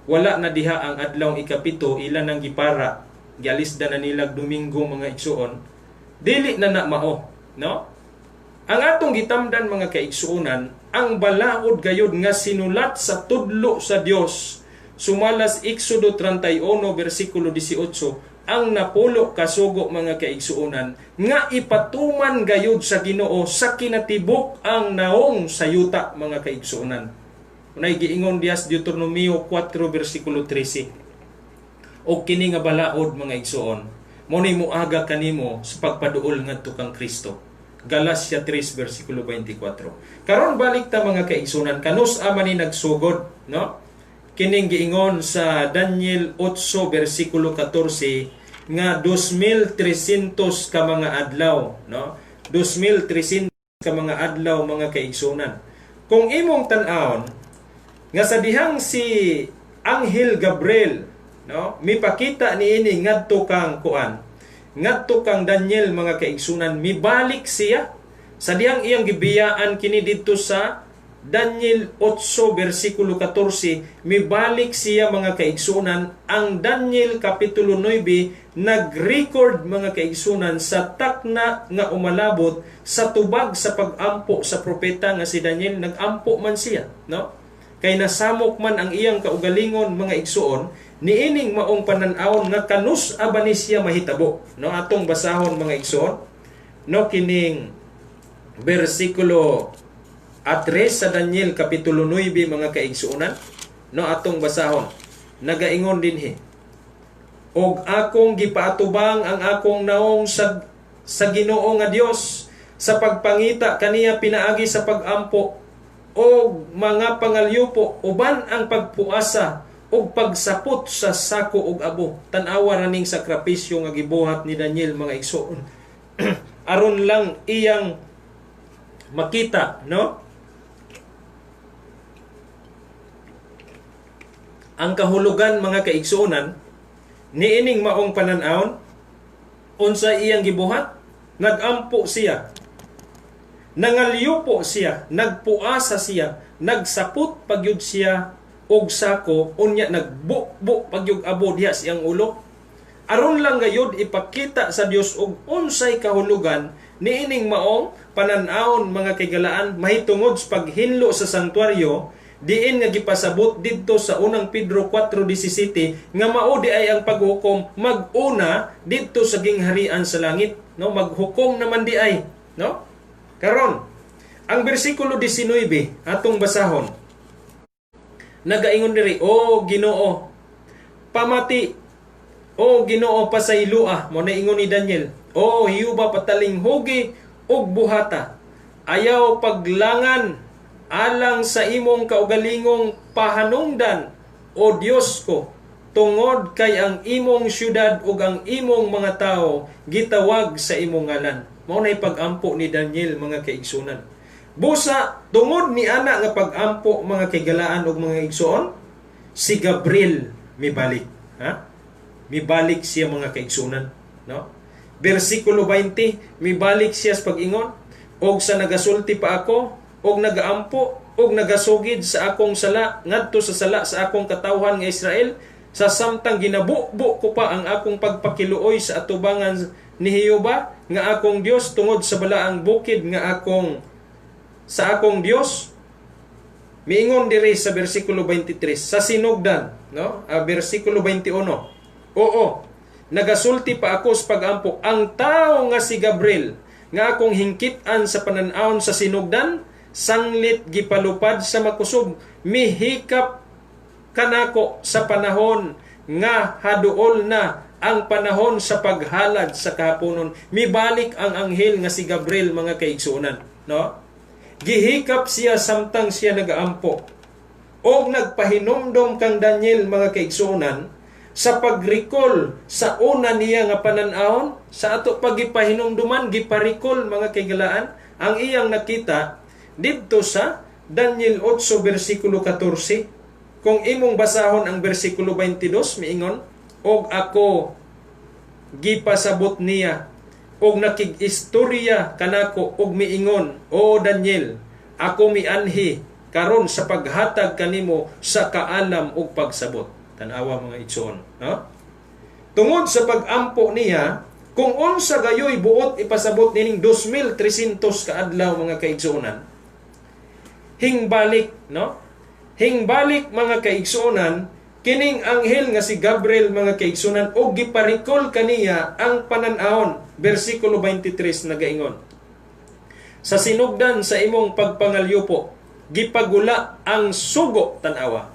Wala na diha ang adlaw ikapito ilan ang gipara. Gialisda na nilag Domingo mga igsuon. Dili na mao, no? Ang atong gitamdan mga kaigsuonan, ang balaod gayud nga sinulat sa tudlo sa Dios. Sumalas Exodo 31 versikulo 18, ang napulo kasugo mga kaigsuonan nga ipatuman gayud sa Ginoo sa kinatibok ang naong sayuta mga kaigsuonan. Unay giingon diha sa Deuteronomio 4 versikulo 13. O kini nga balaod mga igsuon, mo ni muaga kanimo sa pagpaduol ngadto kang Kristo. Galacia 3 versikulo 24. Karon balik ta mga kaigsunan, kanus ama ni nagsugod, no? Kining giingon sa Daniel 8 versikulo 14 nga 2,300 ka mga adlaw, no? 2,300 ka mga adlaw mga kaigsunan. Kung imong tan-awon nga sa dihang si Anghel Gabriel, no, mipakita niini ngadto kang kuan, ngadto kang Daniel mga kaigsunan, mibalik siya sa dihang iyang gibiyaan kini didto sa Daniel 8 versikulo 14, mibalik siya mga kaigsunan. Ang Daniel kapitulo 9 nag-record mga kaigsunan sa takna nga umalabot sa tubag sa pag-ampo sa propeta nga si Daniel. Nag-ampo man siya, no? Kay nasamok man ang iyang kaugalingon mga igsuon, niining maong panan-awon nga kanus abani siya mahitabo, no? Atong basahon mga igsuon, no, kining versikulo 3 sa Daniel kapitulo 9 mga kaigsuonan, no, atong basahon. Nagaingon dinhi, og akong gipaatubang ang akong naong sa Ginoo nga Dios sa pagpangita kaniya pinaagi sa pagampo o mga pangalyupo uban ang pagpuasa o pagsapot sa sako og abo. Tan-awa raning sakripisyo nga gibuhat ni Daniel mga igsoon. Aron lang iyang makita, no, ang kahulugan mga kaigsuonan niining maong panan-awon. Unsa iyang gibuhat? Nagampo siya, nangalyupo siya, nagpuasa siya, nagsapot pagyud siya og sako, unya nagbu pagyud abo diha siyang ulo. Aron lang gayud ipakita sa Dios og unsay kahulugan niining maong panan-awon mga kaigalaan mahitungod sa paghinlo sa santuaryo, diin nga gipasabot didto sa unang Pedro 4:17 nga mao di ay ang paghukom mag-una didto sa gingharian sa langit, no? Maghukom naman di ay, no? Karon ang bersikulo 19 atong basahon, nagaingon diri, o Ginoo pamati, o Ginoo pasaylua, mo na ingon ni Daniel, o Hiyuba pataling hugi og buhata, ayaw paglangan alang sa imong kaugalingong pahanungdan, o Dios ko, tungod kay ang imong syudad ug ang imong mga tao gitawag sa imong ngalan. Mao nay pag-ampo ni Daniel mga kaigsunan. Busa tungod ni ana nga pag-ampo mga kaigalaan ug mga igsuon, si Gabriel mibalik, ha? Mibalik siya mga kaigsunan, no? Bersikulo 20, mibalik siya sa pag-ingon, og sa nagasulti pa ako og nagaampo og nagasugid sa akong sala ngadto sa sala sa akong katawhan nga Israel, sa samtang ginabubo ko pa ang akong pagpakiluoy sa atubangan ni Hiyuba nga akong Dios tungod sa balaang bukid nga sa akong Dios. Miingon diri sa bersikulo 23 sa sinugdan, no? Bersikulo 21. Oo, nagasulti pa ako sa pagampo, ang tao nga si Gabriel nga akong hingkit-an sa panan-awon sa sinugdan, sanglit gipalupad sa makusog, mihikap kanako sa panahon nga haduol na ang panahon sa paghalad sa kahaponon. Mibalik ang anghel nga si Gabriel, mga kaigsuonan, no? Gihikap siya samtang siya nagaampo. Og nagpahinumdom kang Daniel, mga kaigsuonan, sa pag-recall sa una niya nga pananahon, sa ato pagipahinumduman, giparicall, mga kaigalaan, ang iyang nakita dito sa Daniel 8 versikulo 14. Kung imong basahon ang versikulo 22, miingon, og ako gipasabot niya, og nakig-istorya kanako, og miingon, o Daniel, ako mianhi karon sa paghatag kanimo sa kaalam og pagsabot. Tanawa, mga igsoon, no? Tungod sa pag-ampo niya, kung unsa gayoy buot ipasabot nining 2,300 ka adlaw, mga kaigsuonan, hingbalik, no? Hingbalik, mga kaigsuonan, kining anghel nga si Gabriel, mga kaigsuonan, o giparikol kaniya ang pananahon. Versikulo 23 nagaingon, sa sinugdan sa imong pagpangalyupo, gipagula ang sugo, tanawa.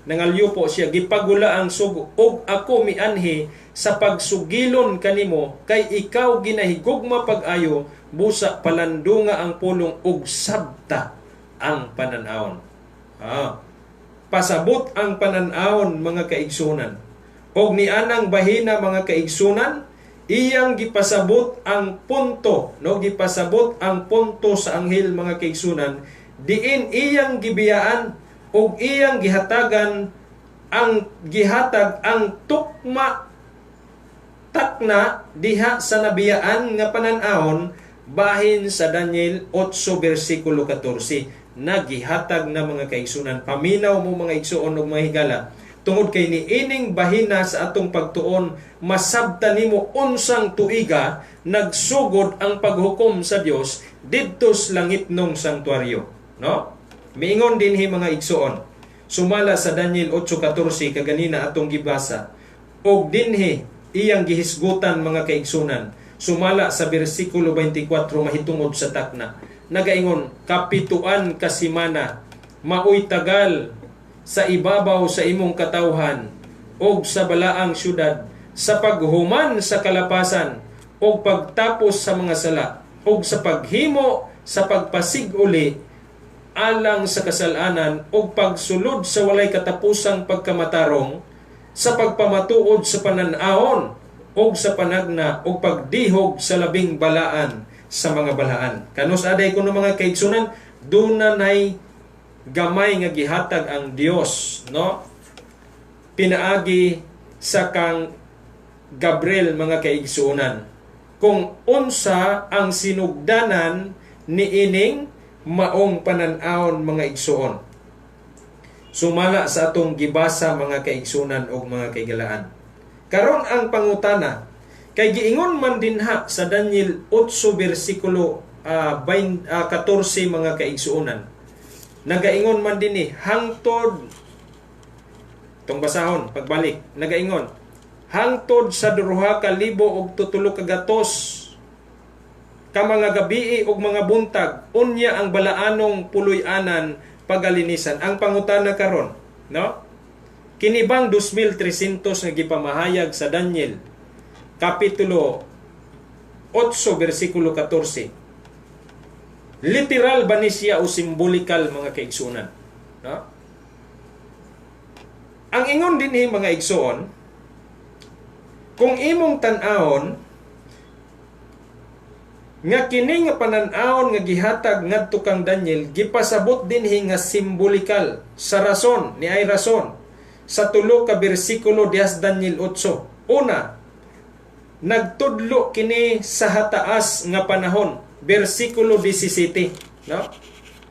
Nangalyupo siya, gipagula ang sugo, og ako mianhi sa pagsugilon kanimo, kay ikaw ginahigugma pag-ayo, busa palandunga ang pulong, og sabta ang pananahon. Pasabot ang pananahon, mga kaigsunan. Og ni anang bahina, mga kaigsunan, iyang gipasabot ang punto, no? Gipasabot ang punto sa anghel, mga kaigsunan, diin iyang gibiyaan og iyang gihatag ang tukma takna diha sa nabiyaan nga pananahon bahin sa Daniel 8 versikulo 14. Nagihatag na, mga kaigsunan. Paminaw mo, mga igsuon ug mga higala, tungod kay niining bahina sa atong pagtuon, masabta nimo unsang tuiga nagsugod ang paghukom sa Dios didto sa langitnong sanktuaryo, no? Miingon dinhi, mga igsuon, sumala sa Daniel 8:14 kaganina atong gibasa, og dinhi iyang gihisgutan, mga kaigsunan, sumala sa bersikulo 24 mahitungod sa takna. Nagaingon, kapituan kasimana, maoy tagal sa ibabaw sa imong katawhan, og sa balaang syudad, sa paghuman sa kalapasan, og pagtapos sa mga sala, og sa paghimo sa pagpasig-uli, alang sa kasalanan, og pagsulod sa walay katapusang pagkamatarong, sa pagpamatuod sa pananahon, og sa panagna, og pagdihog sa labing balaan sa mga balaan. Kanus aday kuno, mga kaigsunan, dunay gamay nga gihatag ang Dios, no? Pinaagi sa kang Gabriel, mga kaigsunan, kung unsa ang sinugdanan ni ining maong pananahon, mga igsuon. Sumala sa atong gibasa, mga kaigsunan ug mga kaigalaan. Karon ang pangutana, kay giingon man dinha sa Daniel 8 versikulo 14, mga kaigsuonan. Nagaingon man dinhi hangtod, tong basahon pagbalik, nagaingon hangtod sa 2,000 og 300 ka mga gabii og mga buntag, unya ang balaanong puloy-anan pagalinisan. Ang pangutana karon, no? Kinibang 2,300 nga gipamahayag sa Daniel Kapitulo 8, versikulo 14. Literal ba ni siya o simbolikal, mga kaigsunan? No? Ang ingon din mga igsuon, kung imong tan-awon, nga kini nga pananahon nga gihatag ngadto kang Daniel, gipasabot dinhi nga simbolikal sa rason, ni ay rason, sa 3 ka bersikulo dias Daniel 8. Una, nagtudlo kini sa hataas nga panahon, bersikulo 17, no?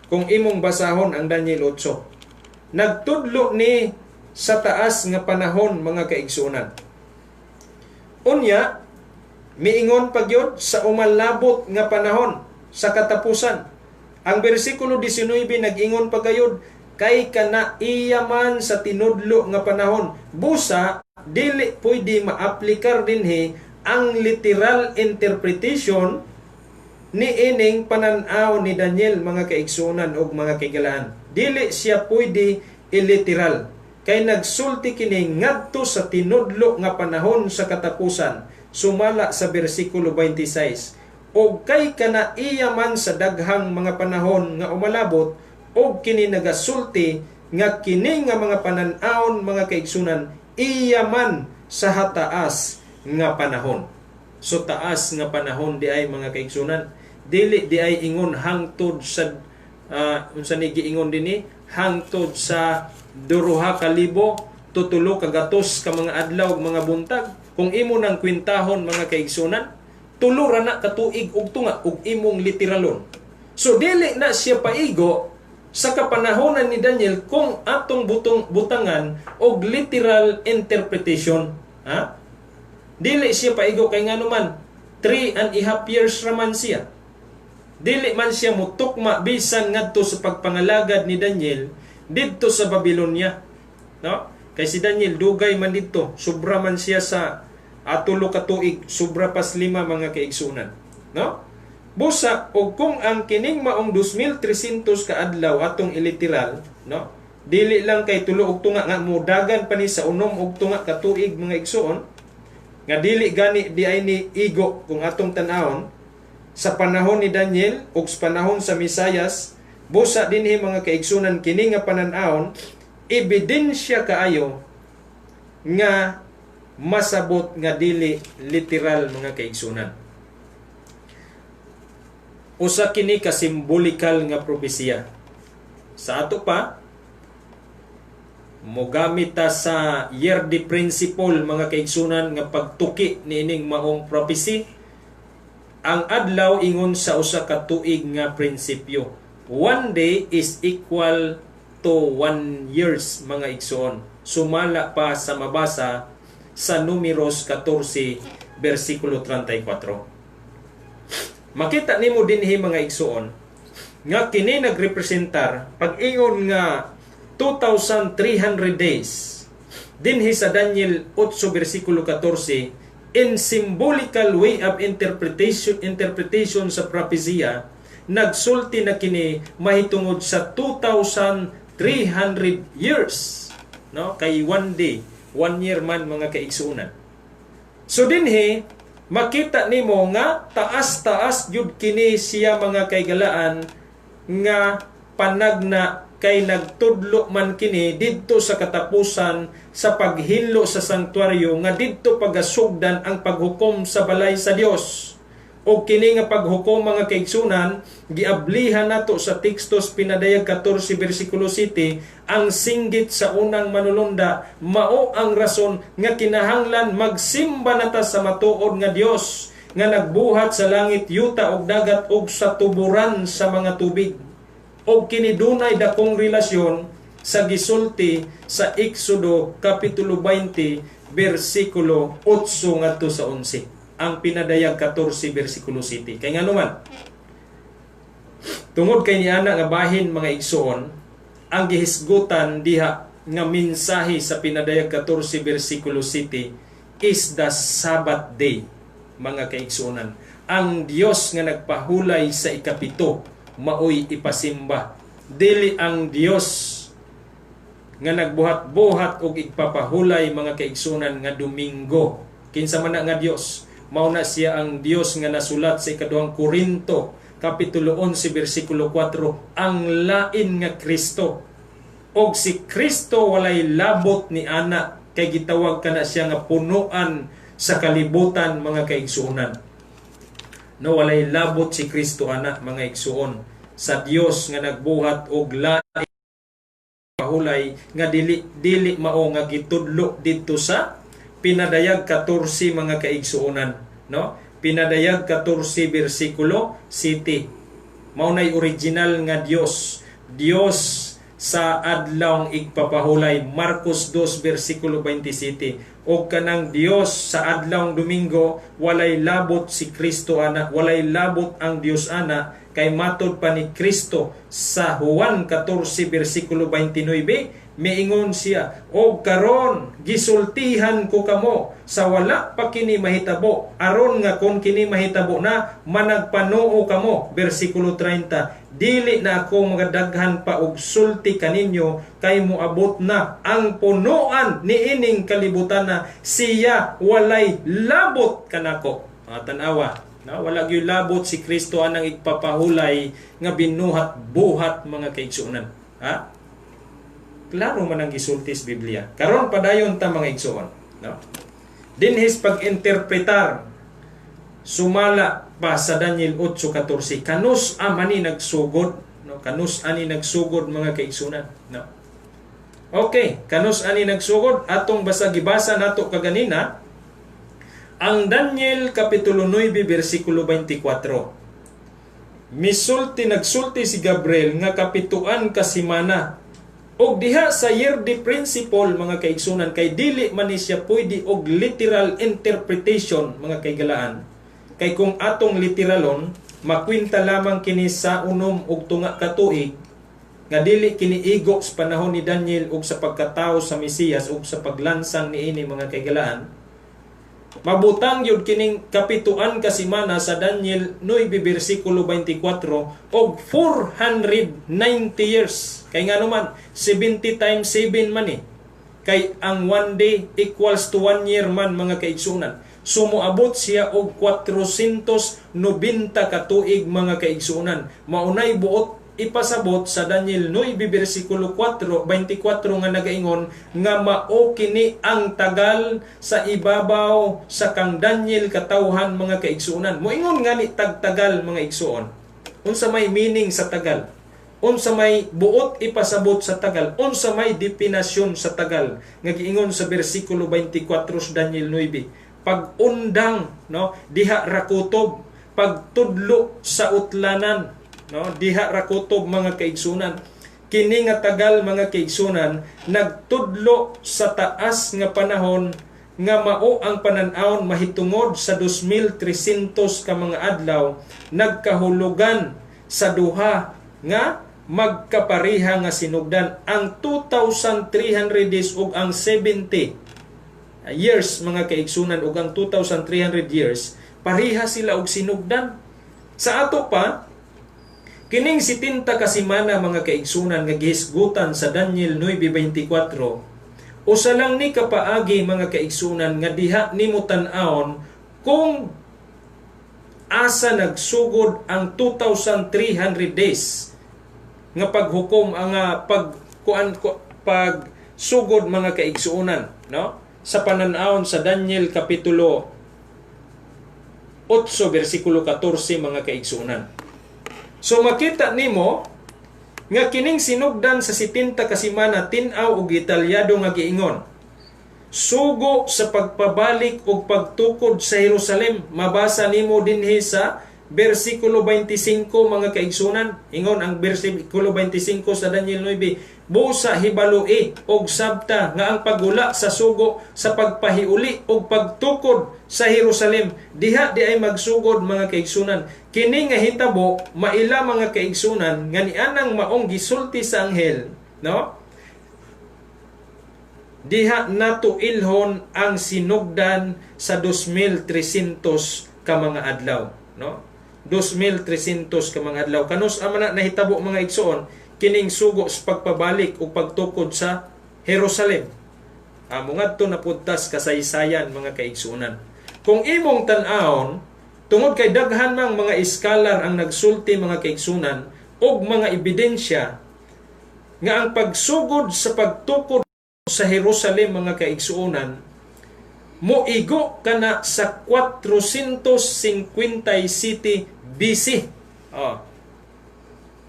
Kung imong basahon ang Daniel 8, nagtudlo ni sa taas nga panahon, mga kaigsunan. Unya, miingon pagyod sa umalabot nga panahon sa katapusan. Ang bersikulo 19 nag-ingon pagayod, kay kana iyaman sa tinudlo nga panahon, busa dili pwede maaplikar dinhi ang literal interpretation ni ining pananaw ni Daniel, mga kaigsunan o mga kaigalaan. Dili siya pwede iliteral. kay nagsulti kini ngadto sa tinudlo nga panahon sa katapusan, sumala sa bersikulo 26. Og kay kanaiya man sa daghang mga panahon nga umalabot, og kini nagasulti nga kini nga mga panan-aon mga kaigsunan iya man sa hataas nga panahon. So taas nga panahon di ay mga kaigsunan, dili di ay ingon hangtod sa unsa ni giingon dinhi, hangtod sa 2,000 tutulo ka gatos ka mga adlaw mga buntag. Kung imo nang kwintahon mga kaigsunan, tulo ra na ka tuig ug tunga ug imong literalon. So dili na siya paigo sa kapanahonan ni Daniel kung atong butangan og literal interpretation. Ha? Dili siya paigo kay nganuman 3.5 years raman siya. Dili man siya mutukma bisan ngadto sa pagpangalagad ni Daniel didto sa Babylonia. No? Kay si Daniel dugay man didto, sobra man siya sa tulo ka tuig, sobra pas 5 mga kaigsunan. No? Busa og kung ang kining maong 2,300 ka adlaw atong iliteral, no? Dili lang kay tulo og tunga nga mudagan pa ni sa unom og tunga ka tuig mga igsuon, nga dili gani di ay ni igo kung atong tan-awon sa panahon ni Daniel ug sa panahon sa Misayas, busa dinhi mga kaigsunan kini nga panan-awon ebidensya kaayo nga masabot nga dili literal mga kaigsunan. Usa kini ka simbolikal nga propesiya. Sa ato pa mogamit ta sa Yerdi principle mga kaigsunan nga pagtuki niining maong prophecy. Ang adlaw ingon sa usa ka tuig nga prinsipyo. 1 day is equal to 1 years mga igsoon. Sumala pa sa mabasa sa Números 14 versikulo 34. Makita nimo dinhi mga igsoon nga kini nagrepresentar pag-ingon nga 2,300 days dinhi sa Daniel 8 versikulo 14 in symbolical way of interpretation sa propesya. Nagsulti na kini mahitungod sa 2,300 years, no? Kay 1 day, 1 year man mga kaigsuunan. So dinhi makita nimo nga taas-taas jud kini siya mga kaigalaan nga panagna kay nagtudlo man kini didto sa katapusan sa paghinlo sa sanktuaryo nga didto pagasugdan ang paghukom sa balay sa Dios. O kini nga paghukom mga kaigsunan giablihan nato sa tekstos pinadayag 14 bersikulo 7, ang singgit sa unang manulunda mao ang rason nga kinahanglan magsimba nata sa matuod nga Dios nga nagbuhat sa langit, yuta ug dagat ug sa tuburan sa mga tubig. O kini dunay dakong relasyon sa gisulti sa Exodo kapitulo 20 bersikulo 8 ngadto sa 11. Ang pinadayag 14 versikulo 7. Kay nga naman, tungod kay niana nga bahin mga igsoon, ang gihisgutan diha nga mensahe sa pinadayag 14 versikulo 7 is the Sabbath day, mga kaigsuonan. Ang Dios nga nagpahulay sa ikapito, maoy ipasimba. Dili ang Dios nga nagbuhat-buhat og igpapahulay mga kaigsuonan nga Domingo. Kinsa man nga Dios? Mao na siya ang Dios nga nasulat sa ikaduhang Korinto kapitulo 11 bersikulo 4, ang lain nga Kristo. Og si Kristo walay labot ni ana, kay gitawag kana siya nga punuan sa kalibutan mga kaigsuonan. No, walay labot si Kristo ana mga igsuon sa Dios nga nagbuhat og lain pahulay nga dili mao nga gitudlo didto sa pinadayag 14 mga kaigsuonan, no? Pinadayag 14 bersikulo 7. Mao nay original nga Dios. Dios sa adlawng igpapahulay, Marcos 2 bersikulo 27. O kanang Dios sa adlawng Domingo, walay labot si Kristo ana, walay labot ang Dios ana, kay matod pa ni Kristo sa Juan 14 bersikulo 29, miingon siya, "O karon gisultihan ko kamo sa wala pa kini mahitabo, aron nga kon kini mahitabo na managpanuo kamo." Bersikulo 30, "Dili na ako magadaghan pa og sulti kaninyo, kay moabot na ang punuan niining kalibutan na siya walay labot kanako." Tanawa, na wala gyud labot si Kristo anang igpapahulay nga binuhat buhat mga kaigsuonan. Ha? Klaro man ang gisulti sa Biblia. Karon padayon ta mga igsuon, no? Dinhis pag-interpretar sumala pa sa Daniel 8:14. Kanus ani nagsugod, no? Kanus ani nagsugod mga kaigsuonan, no? Okay, kanus ani nagsugod atong basa gibasa nato kaganina ang Daniel kapitulo 9 bersikulo 24. Nagsulti si Gabriel nga kapituan ka semana. Og diha sa yearly principle mga kaigsunan, kay dili man ni siya pwede og literal interpretation mga kaigalaan. Kay kung atong literalon, makwinta lamang kini sa unom og tunga ka tuig nga dili kini igo sa panahon ni Daniel og sa pagkatao sa Mesiyas og sa paglansang niini mga kaigalaan. Mabutang yun kining kapituan kasimana sa Daniel 9 bersikulo 24 og 490 years. Kay nga naman, 70 times 7 man eh. Kay ang 1 day equals to 1 year man mga kaigsunan. Sumuabot siya og 490 ka tuig mga kaigsunan. Maunay buot ipasabot sa Daniel 9 bersikulo 24 nga nagaingon nga mao kini ang tagal sa ibabaw sa kang Daniel katawhan mga kaigsuonan. Moingon nga ni tagtagal mga igsuon. Unsa may meaning sa tagal? Unsa may buot ipasabot sa tagal? Unsa may definasyon sa tagal? Nga giingon sa bersikulo 24 sa Daniel 9. Pag-undang, no, diha ra kutob, pagtudlo sa utlanan, no, diha ra kutob mga kaigsunan. Kini nga tagal mga kaigsunan nagtudlo sa taas nga panahon nga mao ang panan-awon mahitungod sa 2,300 ka mga adlaw, nagkahulugan sa duha nga magkapariha nga sinugdan ang 2,300 days ug ang 70 years mga kaigsunan ug ang 2,300 years pariha sila og sinugdan. Sa ato pa kining 70 ka semana mga kaigsunan nga gihisgutan sa Daniel 9:24, usa lang ni kapaagi mga kaigsunan nga diha nimo tan-awon kung asa nagsugod ang 2,300 days nga paghukom ang pagsugod mga kaigsunan, no? Sa panan-awon sa Daniel kapitulo 8 bersikulo 14 mga kaigsunan. So makita nimo nga kining sinugdan sa 70 ka semana tin-aw og detalyado nga giingon. Sugo sa pagpabalik og pagtukod sa Jerusalem. Mabasa nimo dinhi sa bersikulo 25 mga kaigsunan. Ingon ang bersikulo 25 sa Daniel 9. Busa hibaloi og sabta nga ang pagula sa sugo sa pagpahiuli og pagtukod sa Jerusalem. Diha di ay magsugod mga kaigsunan. Kini nga hitabo maila mga kaigsunan nga nianang maong gisulti sa anghel, no? Diha nato ilhon ang sinugdan sa 2,300 ka mga adlaw, no? 2,300 ka mga adlaw. Kanus amana nahitabo mga igsoon kining sugo sa pagpabalik o pagtukod sa Jerusalem. Mungadto na puntas kasaysayan mga kaigsunan. Kung imong tan-awon, tungod kay daghan mang mga iskalar ang nagsulti mga kaigsunan og mga ebidensya nga ang pagsugod sa pagtukod sa Jerusalem mga kaigsuonan moigo kana sa 457 BC.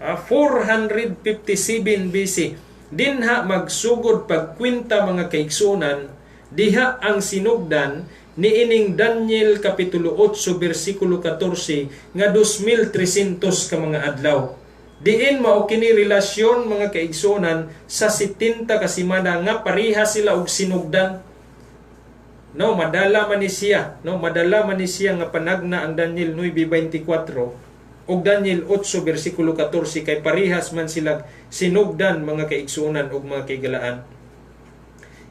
457 BC. Dinha magsugod pagkwinta mga kaigsunan, diha ang sinugdan niining Daniel kapitulo 8 bersikulo 14 nga 2,300 ka mga adlaw. Diin mao kini relasyon mga kaigsunan sa 70 ka semana nga pareha sila og sinugdan. No, madala man ni siya nga panagna ang Daniel 9:24 ug Daniel 8 bersikulo 14 kay parehas man sila sinugdan mga kaigsunan ug mga kaigalaan.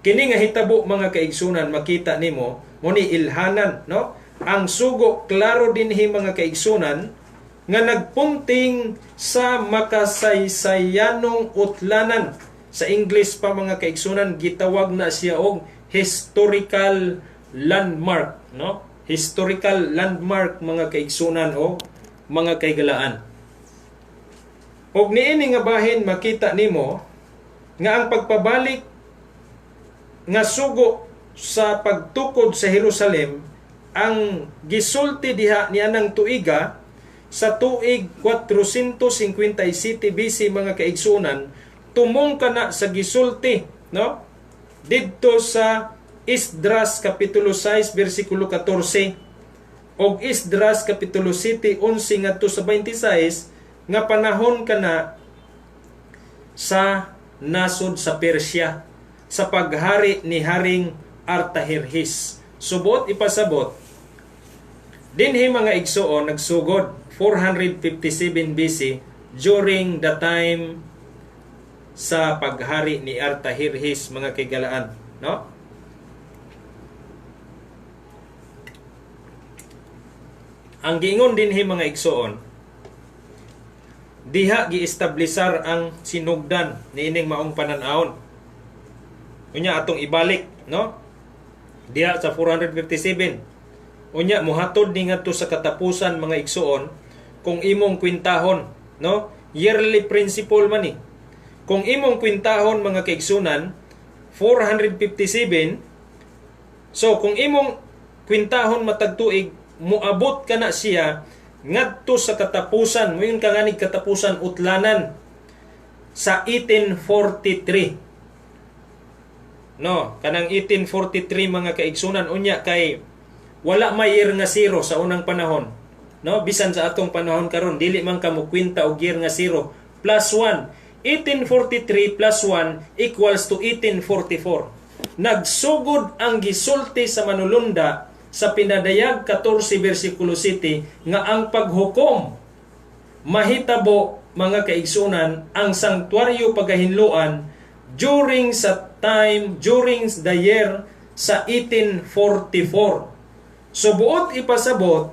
Kini nga hitabo mga kaigsunan makita nimo mo ni ilhanan, no? Ang sugo klaro dinhi mga kaigsunan nga nagpunting sa makasaysayanong utlanan. Sa English pa mga kaigsunan gitawag na siya og historical landmark, no? Historical landmark mga kaigsunan o mga kaigalaan. Og niini nga bahin makita nimo nga ang pagpabalik nga sugo sa pagtukod sa Jerusalem ang gisulti diha nianang tuiga sa tuig 457 BC mga kaigsunan, tumong kana sa gisulti, no? Didto sa Esdras kapitulo 6 bersikulo 14 og Esdras kapitulo 7 11 ngadto sa 26 nga panahon kana sa nasod sa Persya sa paghari ni Haring Artajerjes. Subot ipasabot dinhi mga igsuon nagsugod 457 BC during the time sa paghari ni Artajerjes mga kaigalaan, no? Ang giingon dinhi mga igsuon diha giestablisar ang sinugdan niining maong pananahon. Unya atong ibalik, no? Diha sa 457. Unya mohatod ni ngadto sa katapusan mga igsuon kung imong kwintahon, no? Yearly principle man ni. Kung imong kwintahon mga kaigsunan 457, so kung imong kwintahon matag tuig muabot ka na siya ngadto sa katapusan, moyon ka nga ni katapusan utlanan sa 1843. No, kanang 1843 mga kaigsunan unya kay wala may year nga zero sa unang panahon. No, bisan sa atong panahon karon dili man ka mo kwenta og year nga zero plus 1. 1843 plus 1 equals to 1844. Nagsugod ang gisulti sa manulunda sa pinadayag 14 bersikulo 7 nga ang paghukom mahitabo mga kaigsunan ang sanktuaryo pagahinluan during the year sa 1844. So buot ipasabot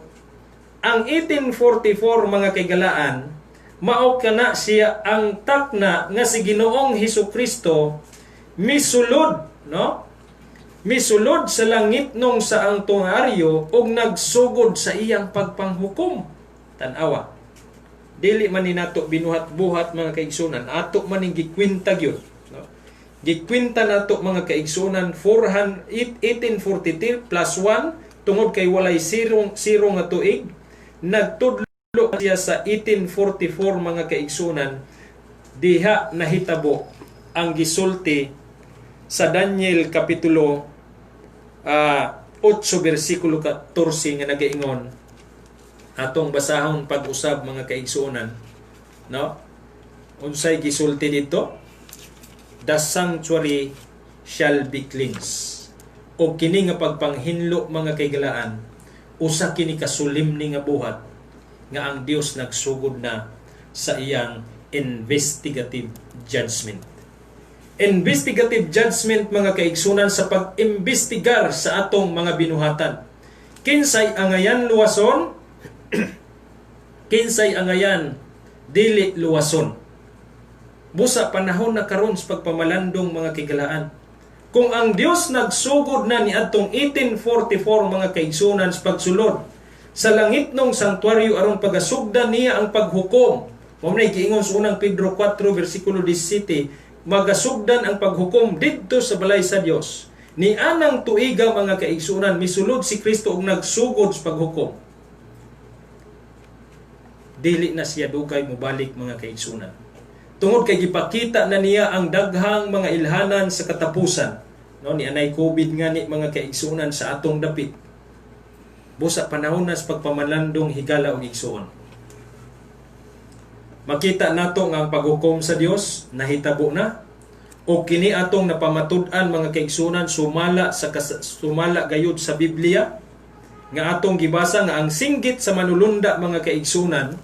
ang 1844 mga kaigalaan mao kana siya ang takna nga si Ginoong Hesukristo misulod, no? Misulod sa langit nung sa ang tungaryo ug nagsugod sa iyang pagpanghukom. Tan-awa. Dili man ni nato binuhat-buhat mga kaigsunan, ato man ning gikwinta gyud, no? Gikwinta nato mga kaigsunan 1843 plus 1 tungod kay walay zero nga tuig, nagtudlo siya sa 1844 mga kaigsunan diha nahitabo ang gisulti sa Daniel kapitulo 8 bersikulo 14 nga nagaingon atong basahon pag-usab mga kaigsunan, no? Unsay gisulti dito? The sanctuary shall be cleansed. O kini nga pagpanghinlo mga kaigalaan usa kini kasulim ni nga buhat nga ang Dios nagsugod na sa iyang investigative judgment. Investigative judgment mga kaigsunan sa pag-imbestigar sa atong mga binuhatan. Kinsay angayan luwason? Kinsay angayan dili luwason? Busa panahon na karon sa pagpamalandong mga kaigalaan. Kung ang Dios nagsugod na ni atong 1844 mga kaigsunan sa pagsulod sa langit nung sanktuaryo aron pagasugdan niya ang paghukom. Mao nay giingon sa unang Pedro 4 bersikulo 17, magasugdan ang paghukom didto sa balay sa Dios. Ni anang tuiga mga kaigsunan misulod si Kristo og nagsugod sa paghukom. Dili na siya dugay mobalik mga kaigsunan. Tungod kay gipakita na niya ang daghang mga ilhanan sa katapusan. No, ni anay COVID nga ni mga kaigsunan sa atong dapit. Busa panahon na sa pagpamalandong higala og igsuon. Makita nato nga ang paghukom sa Dios nahitabo na o kini atong napamatud-an mga kaigsunan sumala gayud sa Biblia nga atong gibasa nga ang singgit sa manulunda mga kaigsunan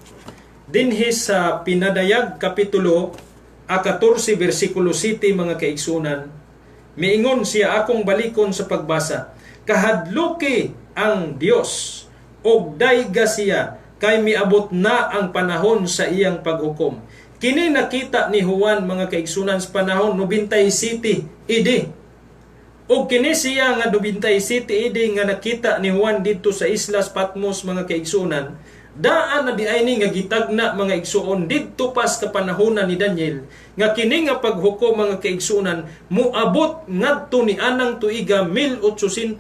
dinhi sa Pinadayag Kapitulo 14 versikulo 7 mga kaigsunan, miingon siya akong balikon sa pagbasa, kahadluki ang Dios og dayga siya kay miabot na ang panahon sa iyang paghukom. Kini nakita ni Juan mga kaigsunan sa panahon 97 AD. O kini siya nga 97 AD nga nakita ni Juan dito sa Islas Patmos mga kaigsunan, daan na di ay ni nga gitagna mga igsuon didto pas ka panahonan ni Daniel nga kini nga paghukom mga kaigsunan muabot ngadto ni anang tuiga 1844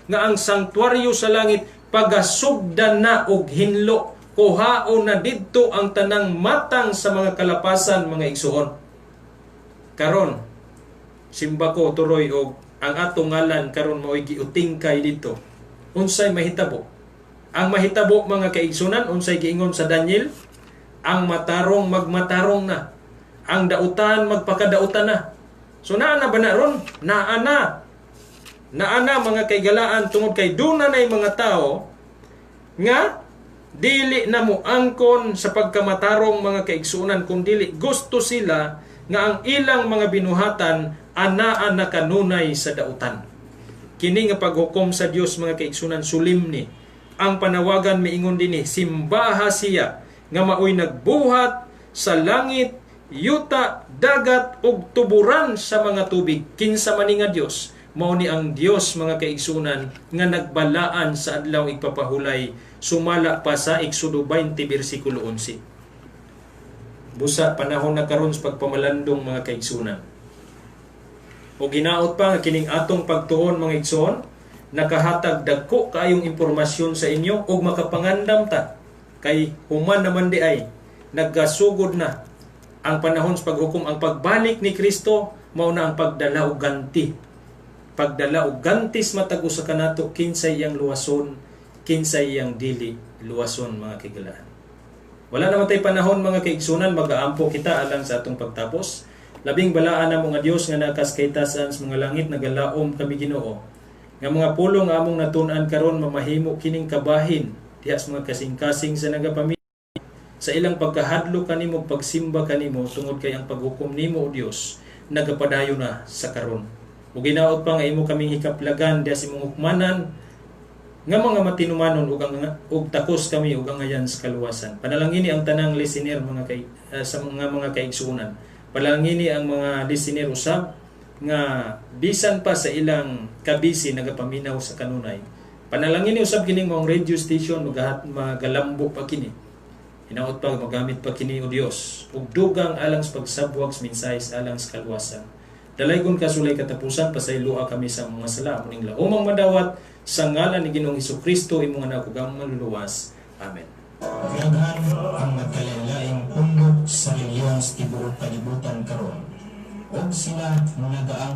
nga ang sanktuaryo sa langit pagasugdan na og hinlo, kuhaon na didto ang tanang matang sa mga kalapasan mga igsuon. Karon simba ko tuloy og ang atong ngalan karon mao'y giuting kay dito. Unsay mahitabo? Ang mahitabo mga kaigsunan, unsay giingon sa Daniel, ang matarong magmatarong na, ang dautan magpakadautan na. So naa na ba na ron? Naa na mga kaigalaan tungod kay dunay mga tao nga dili na mo angkon sa pagkamatarong mga kaigsunan, kung dili gusto sila nga ang ilang mga binuhatan anaan na kanunay sa dautan. Kini nga paghukom sa Dios mga kaigsunan sulimni. Ang panawagan miingon dinhi, simbaha siya nga maoy nagbuhat sa langit, yuta, dagat ug tuburan sa mga tubig. Kinsa man nga Dios, mao ni ang Dios mga kaigsunan nga nagbalaan sa adlaw igpapahulay, sumala pa sa Exodo 20 bersikulo 11. Busa panahon na karon sa pagpamalandong mga kaigsunan. O ginaot pa nga kining atong pagtuon mga igsoon, nakahatag dagko kaayong impormasyon sa inyo ug makapangandam ta kay human naman di ay naggasugod na ang panahon sa paghukom. Ang pagbalik ni Kristo mao na ang pagdala og ganti. Pagdala og gantis matag usa kanato kinsay iyang luwason, kinsay iyang dili luwason mga kaigalaan. Wala naman tay panahon mga kaigsunan magaampo kita alang sa atong pagtapos. Labing balaan na mga Dios nga nakaskaytasan sa mga langit nagalaom kami Ginoo. Nga mga pulong among natun-an karon mamahimo kining kabahin diha sa mga kasing-kasing sa nagapamilya sa ilang pagkahadlo kanimo, pagsimba kanimo tungod kay ang paghukom nimo o Dios nagapadayon na sa karon. Ug ginaot pa nga imo kaming hikaplagan diha sa imong hukmanan nga mga matinumanon ug takos kami ug angayan sa kaluwasan. Panalangini ang tanang listener sa mga kaigsuonan. Panalangini ang mga listener usab nga bisan pa sa ilang kabisi nagapaminaw sa kanunay. Panalangin ni usab kining mong radio station magalambo pa kini. Hinaot pa magamit pa kini o Dios ug dugang alang sa pagsabwag sa mensahe alang sa kalwasan. Dalaygon kasulay katapusan pasayloa kami sa mga sala muning laumang madawat sa ngalan ni Ginoong Hesukristo imong anak ug ang manluluwas. Amen. Daghan ang nagkalain-laing pundok sa reliyon sa tibuok kalibutan karon. Og sila nagaang